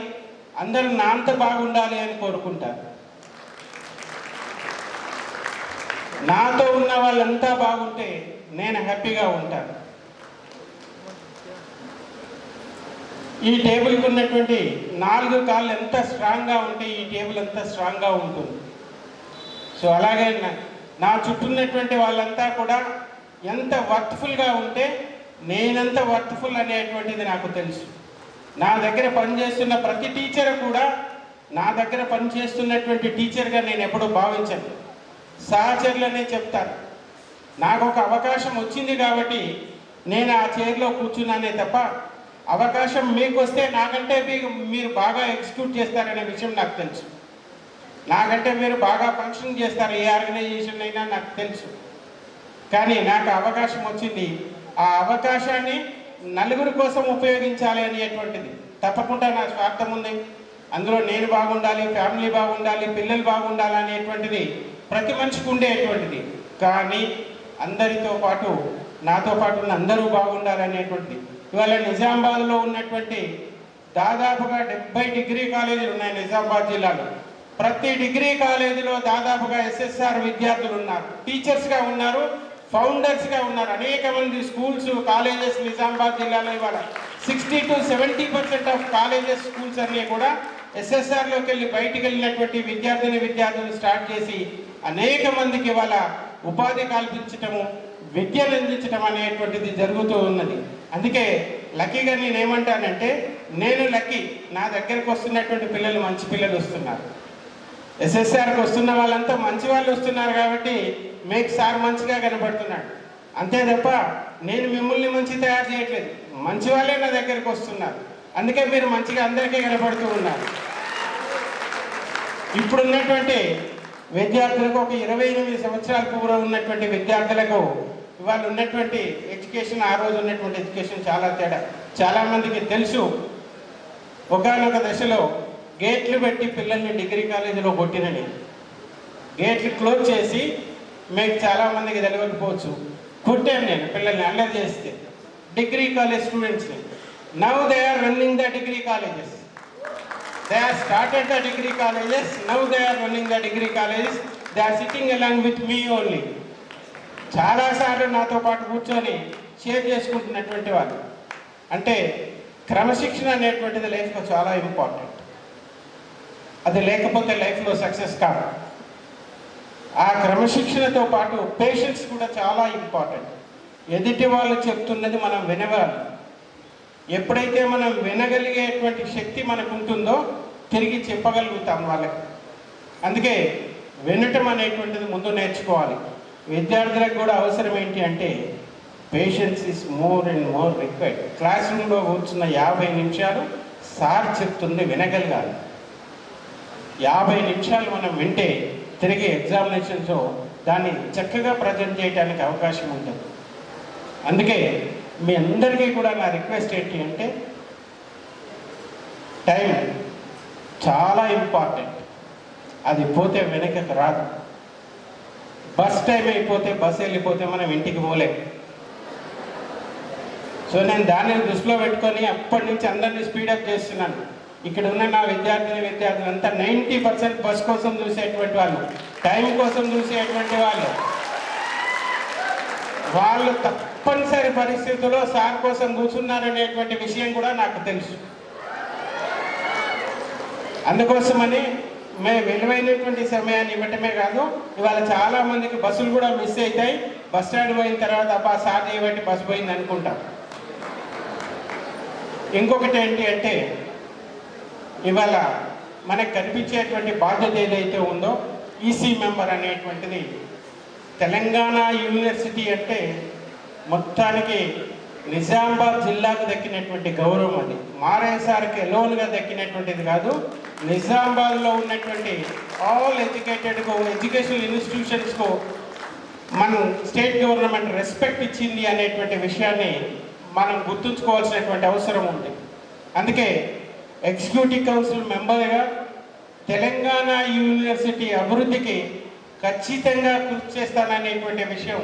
అందరూ నా అంత బాగుండాలి అని కోరుకుంటాను. నాతో ఉన్న వాళ్ళంతా బాగుంటే నేను హ్యాపీగా ఉంటాను. ఈ టేబుల్కి ఉన్నటువంటి 4 కాళ్ళు ఎంత స్ట్రాంగ్గా ఉంటే ఈ టేబుల్ అంత స్ట్రాంగ్గా ఉంటుంది. సో అలాగే నా చుట్టూ ఉన్నటువంటి వాళ్ళంతా కూడా ఎంత వర్త్ఫుల్గా ఉంటే నేనంత వర్త్ఫుల్ అనేటువంటిది నాకు తెలుసు. నా దగ్గర పనిచేస్తున్న ప్రతి టీచర్ కూడా నా దగ్గర పనిచేస్తున్నటువంటి టీచర్గా నేను ఎప్పుడూ భావించను. సహచరులనే చెప్తారు. నాకు ఒక అవకాశం వచ్చింది కాబట్టి నేను ఆ చైర్లో కూర్చున్నానే తప్ప అవకాశం మీకు వస్తే నాకంటే మీరు బాగా ఎగ్జిక్యూట్ చేస్తారనే విషయం నాకు తెలుసు. నాకంటే మీరు బాగా ఫంక్షన్ చేస్తారు ఏ ఆర్గనైజేషన్ అయినా నాకు తెలుసు. కానీ నాకు అవకాశం వచ్చింది, ఆ అవకాశాన్ని నలుగురి కోసం ఉపయోగించాలి అనేటువంటిది. తప్పకుండా నా స్వార్థం ఉంది, అందులో నేను బాగుండాలి, ఫ్యామిలీ బాగుండాలి, పిల్లలు బాగుండాలి అనేటువంటిది ప్రతి మనిషికి ఉండేటువంటిది. కానీ అందరితో పాటు నాతో పాటు ఉన్న అందరూ బాగుండాలనేటువంటిది. ఇవాళ నిజామాబాద్లో ఉన్నటువంటి దాదాపుగా 70 డిగ్రీ కాలేజీలు ఉన్నాయి నిజామాబాద్ జిల్లాలో. ప్రతి డిగ్రీ కాలేజీలో దాదాపుగా ఎస్ఎస్ఆర్ విద్యార్థులు ఉన్నారు, టీచర్స్గా ఉన్నారు, ఫౌండర్స్గా ఉన్నారు. అనేక మంది స్కూల్స్, కాలేజెస్ నిజామాబాద్ జిల్లాలో ఇవాళ 60 to 70% ఆఫ్ కాలేజెస్, స్కూల్స్ అన్నీ కూడా ఎస్ఎస్ఆర్లోకి వెళ్ళి బయటికి వెళ్ళినటువంటి విద్యార్థులు స్టార్ట్ చేసి అనేక మందికి ఇవాళ ఉపాధి కల్పించటము, విద్యను అందించడం అనేటువంటిది జరుగుతూ ఉన్నది. అందుకే లక్కీగా నేనేమంటానంటే నేను లక్కీ, నా దగ్గరకు వస్తున్నటువంటి పిల్లలు మంచి పిల్లలు వస్తున్నారు. ఎస్ఎస్ఆర్కి వస్తున్న వాళ్ళంతా మంచి వాళ్ళు వస్తున్నారు కాబట్టి మీకు సార్ మంచిగా కనబడుతున్నాడు. అంతే తప్ప నేను మిమ్మల్ని మంచి తయారు చేయట్లేదు, మంచి వాళ్ళే నా దగ్గరికి వస్తున్నారు. అందుకే మీరు మంచిగా అందరికీ కనబడుతూ ఉన్నారు. ఇప్పుడున్నటువంటి విద్యార్థులకు ఒక 28 సంవత్సరాల పూర్వం ఉన్నటువంటి విద్యార్థులకు ఇవాళ ఉన్నటువంటి ఎడ్యుకేషన్, ఆ రోజు ఉన్నటువంటి ఎడ్యుకేషన్ చాలా తేడా. చాలామందికి తెలుసు, ఒకానొక దశలో గేట్లు పెట్టి పిల్లల్ని డిగ్రీ కాలేజీలో కొట్టినని, గేట్లు క్లోజ్ చేసి, మీకు చాలామందికి తెలియకపోవచ్చు, కొట్టాను నేను పిల్లల్ని అల్లరి చేస్తే, డిగ్రీ కాలేజ్ స్టూడెంట్స్ని. Now they are running the degree colleges. They have started the degree colleges, now they are running the degree colleges, they are sitting along with me only. చాలాసార్లు నాతో పాటు కూర్చొని షేర్ చేసుకుంటున్నటువంటి వాళ్ళు. అంటే క్రమశిక్షణ అనేటువంటిది లైఫ్లో చాలా ఇంపార్టెంట్. అది లేకపోతే లైఫ్లో సక్సెస్ కాదు. ఆ క్రమశిక్షణతో పాటు పేషెన్స్ కూడా చాలా ఇంపార్టెంట్. ఎదుటి వాళ్ళు చెప్తున్నది మనం వినవాలి. ఎప్పుడైతే మనం వినగలిగేటువంటి శక్తి మనకు ఉంటుందో తిరిగి చెప్పగలుగుతాం వాళ్ళకి. అందుకే వినటం అనేటువంటిది ముందు నేర్చుకోవాలి. విద్యార్థులకు కూడా అవసరం ఏంటి అంటే patience is more and more required. Class రూమ్లో కూర్చున్న 50 నిమిషాలు సార్ చెప్తుంది వినగలగాలి. 50 నిమిషాలు మనం వింటే తిరిగి ఎగ్జామినేషన్స్లో దాన్ని చక్కగా ప్రజెంట్ చేయడానికి అవకాశం ఉంటుంది. అందుకే మీ అందరికీ కూడా నా రిక్వెస్ట్ ఏంటి అంటే, టైం చాలా ఇంపార్టెంట్. అది పోతే వెనకకు రాదు. బస్ టైం అయిపోతే, బస్సు వెళ్ళిపోతే మనం ఇంటికి పోలేం. సో నేను దాన్ని దృష్టిలో పెట్టుకొని అప్పటి నుంచి అందరినీ స్పీడప్ చేస్తున్నాను. ఇక్కడ ఉన్న నా విద్యార్థులు అంతా 90% బస్ కోసం చూసేటువంటి వాళ్ళు, టైం కోసం చూసేటువంటి వాళ్ళు తప్పనిసరి పరిస్థితుల్లో సార్ కోసం కూర్చున్నారనేటువంటి విషయం కూడా నాకు తెలుసు. అందుకోసమని మేము విలువైనటువంటి సమయాన్ని ఇవ్వటమే కాదు, ఇవాళ చాలామందికి బస్సులు కూడా మిస్ అవుతాయి. బస్ స్టాండ్ పోయిన తర్వాత అబ్బా సార్ చేయబట్టి బస్సు పోయింది అనుకుంటాం. ఇంకొకటి ఏంటి అంటే, ఇవాళ మనకు కనిపించేటువంటి బాధ్యత ఏదైతే ఉందో, ఈసీ మెంబర్ అనేటువంటిది తెలంగాణ యూనివర్సిటీ అంటే మొత్తానికి నిజామాబాద్ జిల్లాకు దక్కినటువంటి గౌరవం. అది మారయ్య సార్కి ఎలోన్గా దక్కినటువంటిది కాదు, నిజామాబాద్లో ఉన్నటువంటి ఆల్ ఎడ్యుకేషనల్ ఇన్స్టిట్యూషన్స్కు మనం స్టేట్ గవర్నమెంట్ రెస్పెక్ట్ ఇచ్చింది అనేటువంటి విషయాన్ని మనం గుర్తుంచుకోవాల్సినటువంటి అవసరం ఉంది. అందుకే ఎగ్జిక్యూటివ్ కౌన్సిల్ మెంబర్గా తెలంగాణ యూనివర్సిటీ అభివృద్ధికి ఖచ్చితంగా కృషి చేస్తాననేటువంటి విషయం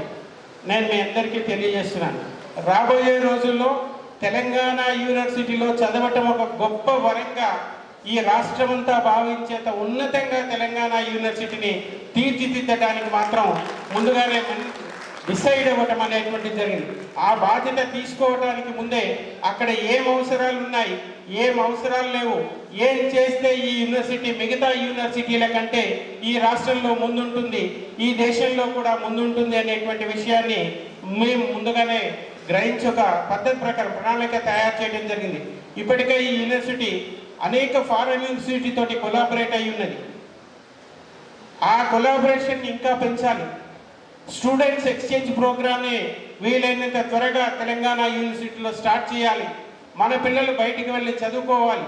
నేను మీ అందరికీ తెలియజేస్తున్నాను. రాబోయే రోజుల్లో తెలంగాణ యూనివర్సిటీలో చదవటం ఒక గొప్ప వరంగా ఈ రాష్ట్రమంతా భావించేంత ఉన్నతంగా తెలంగాణ యూనివర్సిటీని తీర్చిదిద్దడానికి మాత్రం ముందుగానే డిసైడ్ అవ్వటం అనేటువంటిది జరిగింది. ఆ బాధ్యత తీసుకోవడానికి ముందే అక్కడ ఏం అవసరాలు ఉన్నాయి, ఏం అవసరాలు లేవు, ఏం చేస్తే ఈ యూనివర్సిటీ మిగతా యూనివర్సిటీల కంటే ఈ రాష్ట్రంలో ముందుంటుంది, ఈ దేశంలో కూడా ముందుంటుంది అనేటువంటి విషయాన్ని మేము ముందుగానే గ్రహించి ఒక పద్ధతి ప్రకారం ప్రణాళిక తయారు చేయడం జరిగింది. ఇప్పటికే ఈ యూనివర్సిటీ అనేక ఫారెన్ యూనివర్సిటీ తోటి కొలాబరేట్ అయి ఉన్నది. ఆ కొలాబరేషన్ ఇంకా పెంచాలి. స్టూడెంట్స్ ఎక్స్చేంజ్ ప్రోగ్రామ్ని వీలైనంత త్వరగా తెలంగాణ యూనివర్సిటీలో స్టార్ట్ చేయాలి. మన పిల్లలు బయటికి వెళ్ళి చదువుకోవాలి,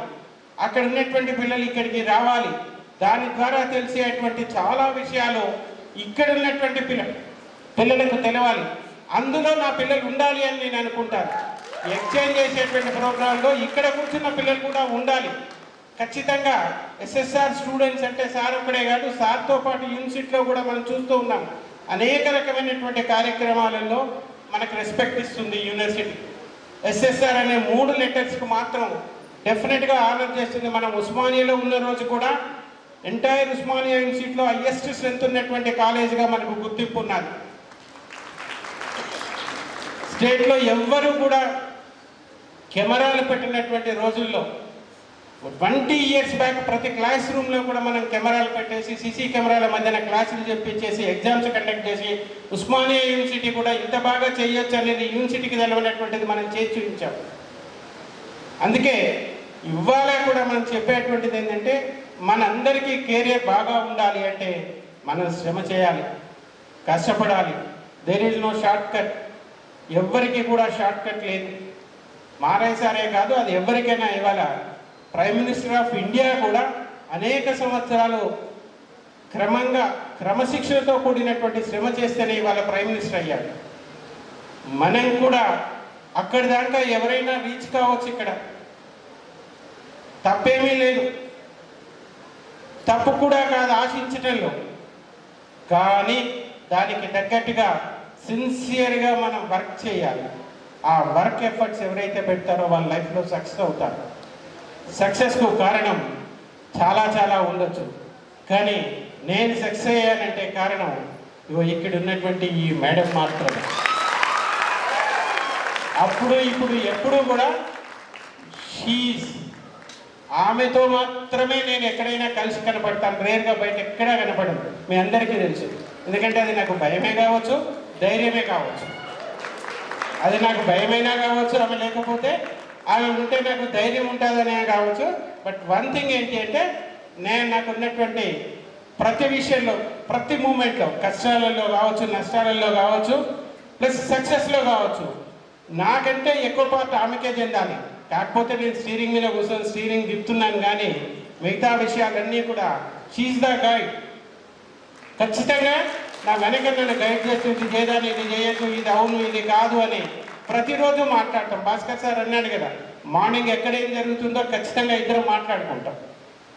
అక్కడ ఉన్నటువంటి పిల్లలు ఇక్కడికి రావాలి. దాని ద్వారా తెలిసేటువంటి చాలా విషయాలు ఇక్కడ ఉన్నటువంటి పిల్లలకు తెలవాలి. అందులో నా పిల్లలు ఉండాలి అని నేను అనుకుంటాను. ఎక్స్చేంజ్ చేసేటువంటి ప్రోగ్రాంలో ఇక్కడ కూర్చున్న పిల్లలు కూడా ఉండాలి. ఖచ్చితంగా ఎస్ఎస్ఆర్ స్టూడెంట్స్ అంటే సార్ ఒక్కడే కాదు, సార్తో పాటు యూనివర్సిటీలో కూడా మనం చూస్తూ ఉన్నాం. అనేక రకమైనటువంటి కార్యక్రమాలలో మనకు రెస్పెక్ట్ ఇస్తుంది యూనివర్సిటీ. ఎస్ఎస్ఆర్ అనే 3 లెటర్స్కి మాత్రం డెఫినెట్గా ఆనర్ చేస్తుంది. మనం ఉస్మానియాలో ఉన్న రోజు కూడా ఎంటైర్ ఉస్మానియా యూనివర్సిటీలో హైయెస్ట్ స్ట్రెంత్ ఉన్నటువంటి కాలేజీగా మనకు గుర్తింపు ఉన్నది. స్టేట్లో ఎవ్వరూ కూడా కెమెరాలు పెట్టినటువంటి రోజుల్లో 20 ఇయర్స్ బ్యాక్ ప్రతి క్లాస్ రూమ్లో కూడా మనం కెమెరాలు పెట్టేసి సీసీ కెమెరాల మధ్యన క్లాసులు చెప్పించేసి ఎగ్జామ్స్ కండక్ట్ చేసి ఉస్మానియా యూనివర్సిటీ కూడా ఇంత బాగా చేయొచ్చు అనేది యూనివర్సిటీకి తెలవనటువంటిది మనం చేసి చూపించాం. అందుకే ఇవాళ కూడా మనం చెప్పేటువంటిది ఏంటంటే, మనందరికీ కెరీర్ బాగా ఉండాలి అంటే మనం శ్రమ చేయాలి, కష్టపడాలి. There is no shortcut. ఎవ్వరికి కూడా షార్ట్ కట్ లేదు. మారయ్య సారే కాదు, అది ఎవరికైనా ఇవాళ ప్రైమ్ మినిస్టర్ ఆఫ్ ఇండియా కూడా అనేక సంవత్సరాలు క్రమశిక్షణతో కూడినటువంటి శ్రమ చేస్తేనే ఇవాళ ప్రైమ్ మినిస్టర్ అయ్యాడు. మనం కూడా అక్కడి దాకా ఎవరైనా రీచ్ కావచ్చు. ఇక్కడ తప్పేమీ లేదు, తప్పు కూడా కాదు ఆశించటంలో. కానీ దానికి తగ్గట్టుగా సిన్సియర్గా మనం వర్క్ చేయాలి. ఆ వర్క్ ఎఫర్ట్స్ ఎవరైతే పెడతారో వాళ్ళ లైఫ్లో సక్సెస్ అవుతారు. సక్సెస్కు కారణం చాలా చాలా ఉండొచ్చు, కానీ నేను సక్సెస్ అయ్యానంటే కారణం ఇక్కడ ఉన్నటువంటి ఈ మేడం మాత్రమే. అప్పుడు ఇప్పుడు ఎప్పుడు కూడా ఆమెతో మాత్రమే నేను ఎక్కడైనా కలిసి కనపడతాను. రేర్గా బయట ఎక్కడా కనపడను. మీ అందరికీ తెలుసు. ఎందుకంటే అది నాకు భయమే కావచ్చు, ధైర్యమే కావచ్చు. అది నాకు భయమైనా కావచ్చు, ఆమె లేకపోతే ఆమె ఉంటే నాకు ధైర్యం ఉంటుందనే కావచ్చు. బట్ వన్ థింగ్ ఏంటి అంటే, నాకు ఉన్నటువంటి ప్రతి విషయంలో, ప్రతి మూమెంట్లో, కష్టాలలో కావచ్చు, నష్టాలలో కావచ్చు, ప్లస్ సక్సెస్లో కావచ్చు, నాకంటే ఎక్కువ పార్ట్ ఆమెకే చెందాలి. కాకపోతే నేను స్టీరింగ్ మీద కూర్చొని స్టీరింగ్ తిప్పుతున్నాను, కానీ మిగతా విషయాలన్నీ కూడా షీఈ్ ద గైడ్. ఖచ్చితంగా నా వెనక నన్ను గైడ్ చేస్తూ ఇది చేయదాన్ని, ఇది చేయొద్దు, ఇది అవును, ఇది కాదు అని ప్రతిరోజు మాట్లాడటం. భాస్కర్ సార్ అన్నాడు కదా, మార్నింగ్ ఎక్కడేం జరుగుతుందో ఖచ్చితంగా ఇద్దరం మాట్లాడుకుంటాం.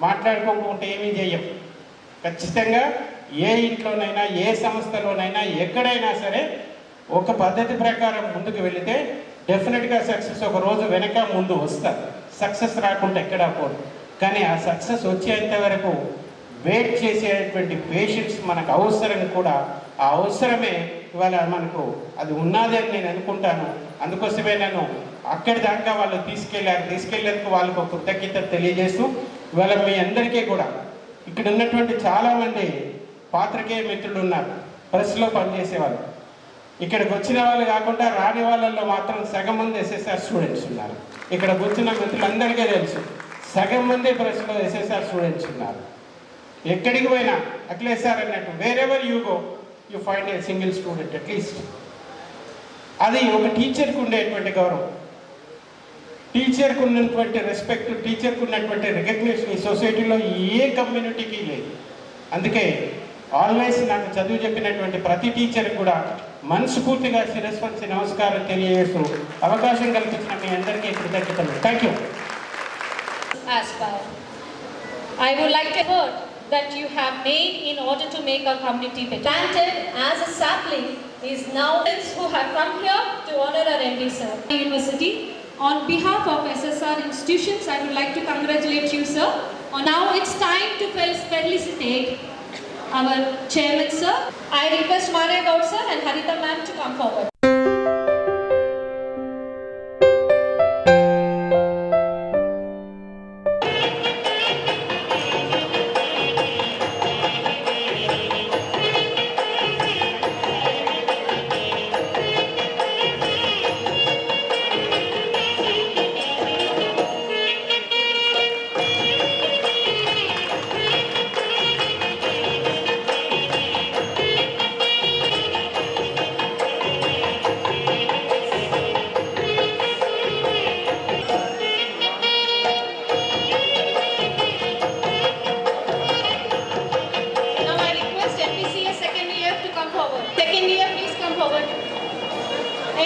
మాట్లాడుకోకుంటే ఏమీ చేయం. ఖచ్చితంగా ఏ ఇంట్లోనైనా, ఏ సంస్థలోనైనా, ఎక్కడైనా సరే ఒక పద్ధతి ప్రకారం ముందుకు వెళితే డెఫినెట్గా సక్సెస్ ఒక రోజు వెనక ముందు వస్తారు. సక్సెస్ రాకుండా ఎక్కడా పోదు. కానీ ఆ సక్సెస్ వచ్చేంత వరకు వెయిట్ చేసేటువంటి పేషెన్స్ మనకు అవసరం కూడా. ఆ అవసరమే ఇవాళ మనకు అది ఉన్నది అని నేను అనుకుంటాను. అందుకోసమే నన్ను అక్కడి దాకా వాళ్ళు తీసుకెళ్ళేందుకు వాళ్ళకు ఒక కృతజ్ఞత తెలియజేస్తూ, ఇవాళ మీ అందరికీ కూడా ఇక్కడ ఉన్నటువంటి చాలామంది పాత్రికేయ మిత్రులు ఉన్నారు, ప్రెస్లో పనిచేసేవాళ్ళు. ఇక్కడికి వచ్చిన వాళ్ళు కాకుండా రాని వాళ్ళల్లో మాత్రం సగం మంది ఎస్ఎస్ఆర్ స్టూడెంట్స్ ఉన్నారు. ఇక్కడ కూర్చున్న మిత్రులందరికీ తెలుసు, సగం మంది ప్రెస్లో ఎస్ఎస్ఆర్ స్టూడెంట్స్ ఉన్నారు. ఎక్కడికి పోయినా అఖిలేష్ సార్ అన్నట్టు wherever you go you find a single student at least. అది ఒక టీచర్కి ఉండేటువంటి గౌరవం, టీచర్కి ఉన్నటువంటి రెస్పెక్ట్, టీచర్కి ఉన్నటువంటి రికగ్నిషన్ ఈ సొసైటీలో ఏ కమ్యూనిటీకి లేదు. అందుకే ఆల్వేస్ నాకు చదువు చెప్పినటువంటి ప్రతి టీచర్కి కూడా మనస్ఫూర్తిగా శిరస్వంచి నమస్కారం తెలియజేస్తూ అవకాశం కల్పించిన మీ అందరికీ కృతజ్ఞతలు. Thank you. Aspire. I would like to hear that you have made in order to make our community better. Planted as a sapling is now Students who have come here to honor our MD sir. University. On behalf of SSR institutions, I would like to congratulate you, sir. Now it's time to felicitate our chairman, sir. I request Maria Gaud sir and Harita ma'am to come forward.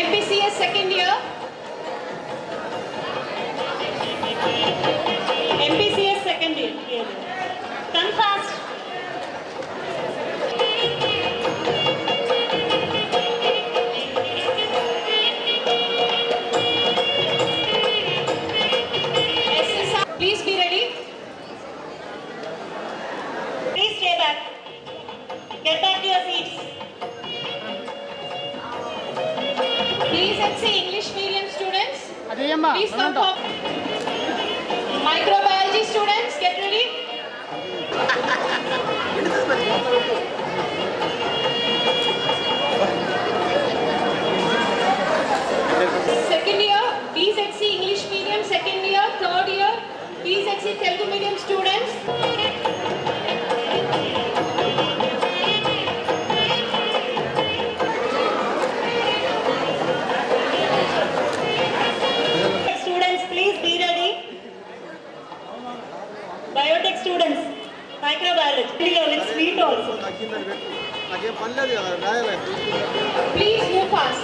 MPCS second year. MPCS second year. Come fast. SSR, please be ready. Please stay back. Get back to your seats. Please HC English medium students. Please come forward. Microbiology students, get ready. Second year, please HC English medium. Second year, third year, please HC Telugu medium students. Students, please be ready. Biotech students, microbiology. With sweet also. Please move fast.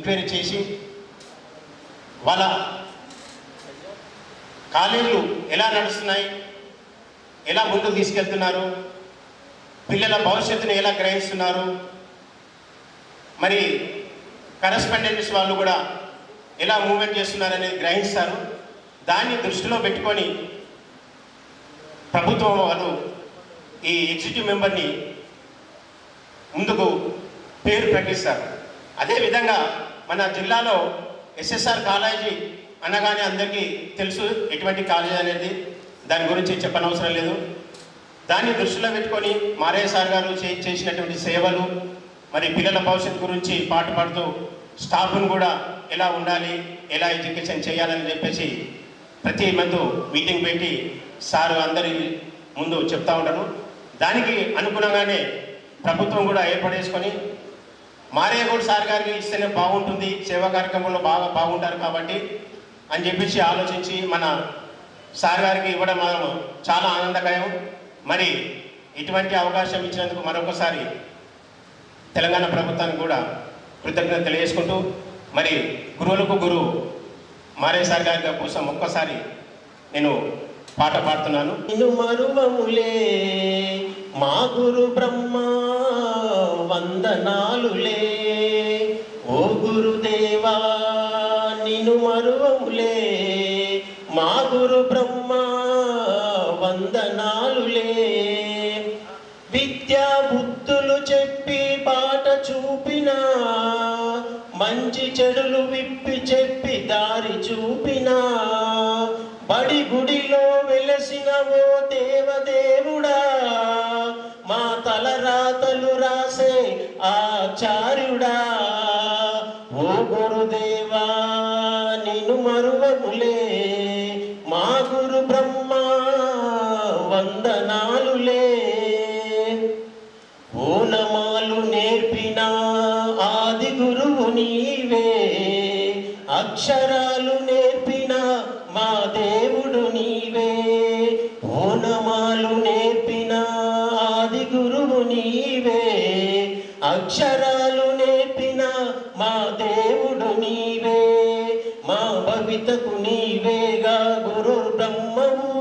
Prepare చేసి వాళ్ళ కాలేజీలు ఎలా నడుస్తున్నాయి, ఎలా ముందుకు తీసుకెళ్తున్నారు, పిల్లల భవిష్యత్తుని ఎలా గ్రహిస్తున్నారు, మరి కరెస్పాండెంట్స్ వాళ్ళు కూడా ఎలా మూవ్మెంట్ చేస్తున్నారు అనేది గ్రహిస్తారు. దాన్ని దృష్టిలో పెట్టుకొని ప్రభుత్వం వాళ్ళు ఈ ఎగ్జిక్యూటివ్ మెంబర్ని ముందుకు పేరు ప్రకటిస్తారు. అదేవిధంగా మన జిల్లాలో ఎస్ఎస్ఆర్ కాలేజీ అనగానే అందరికీ తెలుసు ఎటువంటి కాలేజీ అనేది, దాని గురించి చెప్పనవసరం లేదు. దాన్ని దృష్టిలో పెట్టుకొని మారయ్య సార్ గారు చేసినటువంటి సేవలు, మరి పిల్లల భవిష్యత్తు గురించి పాటుపడుతూ స్టాఫ్ను కూడా ఎలా ఉండాలి, ఎలా ఎడ్యుకేషన్ చేయాలని చెప్పేసి ప్రతి మంత్ మీటింగ్ పెట్టి సార్ అందరి ముందు చెప్తూ ఉంటారు. దానికి అనుగుణంగానే ప్రభుత్వం కూడా ఏర్పడేసుకొని మారయ్య గౌడ్ సార్ గారికి ఇస్తేనే బాగుంటుంది, సేవా కార్యక్రమంలో బాగుంటారు కాబట్టి అని చెప్పేసి ఆలోచించి మన సార్ గారికి ఇవ్వడం మనం చాలా ఆనందకరం. మరి ఇటువంటి అవకాశం ఇచ్చినందుకు మరొకసారి తెలంగాణ ప్రభుత్వానికి కూడా కృతజ్ఞత తెలియజేసుకుంటూ, మరి గురువులకు గురువు మారయ్య సార్ గారి కోసం ఒక్కసారి నేను పాట పాడుతున్నాను. నిన్ను మరువములే మా గురు బ్రహ్మ వందనాలులే, ఓ గురుదేవా నిన్ను మరువములే మా గురు బ్రహ్మ వందనాలులే. విద్యా బుద్ధులు చెప్పి బాట చూపిన, మంచి చెడులు విప్పి చెప్పి దారి చూపిన, బడి గుడిలో వెలసిన ఓ దేవదేవుడా, మా తలరాతలు రాసే ఆచార్యుడా, ఓ గురుదేవా నిన్ను మరువములే మా గురు బ్రహ్మ వందనాలులే. ఓనమాలు నేర్పిన ఆది గురువు నీవే, అక్షరాలు నేర్పిన మా దేవుడు నీవే. ఓనమాలు నేర్పిన ఆది గురువు నీవే, అక్షరాలు నేర్పిన మా దేవుడు నీవే. మా భవితకు నీవేగా గురు బ్రహ్మము,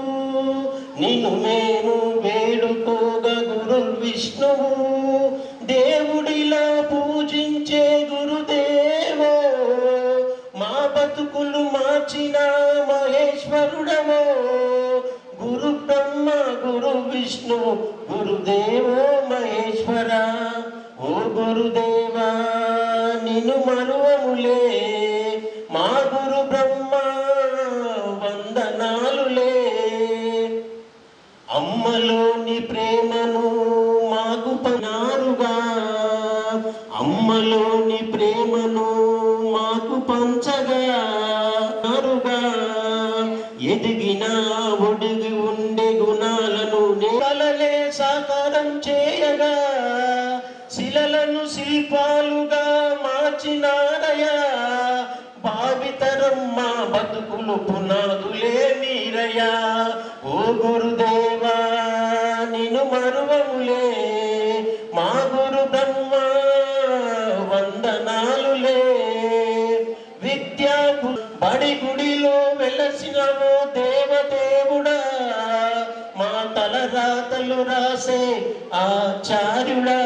నిన్ను మేము వేడుకోగా గురు విష్ణువు. దేవుడిలా పూజించే గురుదేవో, మా బతుకులు మార్చిన మహేశ్వరుడవో. గురు బ్రహ్మ గురు విష్ణు గురుదేవో మహేశ్వర, ఓ గురుదేవా నిన్ను మరువములే మా గురు బ్రహ్మ వందనాలులే. అమ్మలోని ప్రేమను మాకు పనారుగా, అమ్మలోని ప్రేమను మాకు పంచగా, ఎదిగిన ఒడిగి ఉండే గుణాలను నేలలే సాకారం చేయగా, శిలలను శిల్పాలుగా మార్చినారయా. భావితరం మా బతుకులు పునాదులే మీరయ్యా. ఓ గురుదేవా నిన్ను మరువములే మా గురు బ్రహ్మ వందనాలులే. విద్యా బడి గుడిలో వెలసిన ఓ దేవదేవుడా, మా తలరాతలు రాసే ఆచార్యుడా,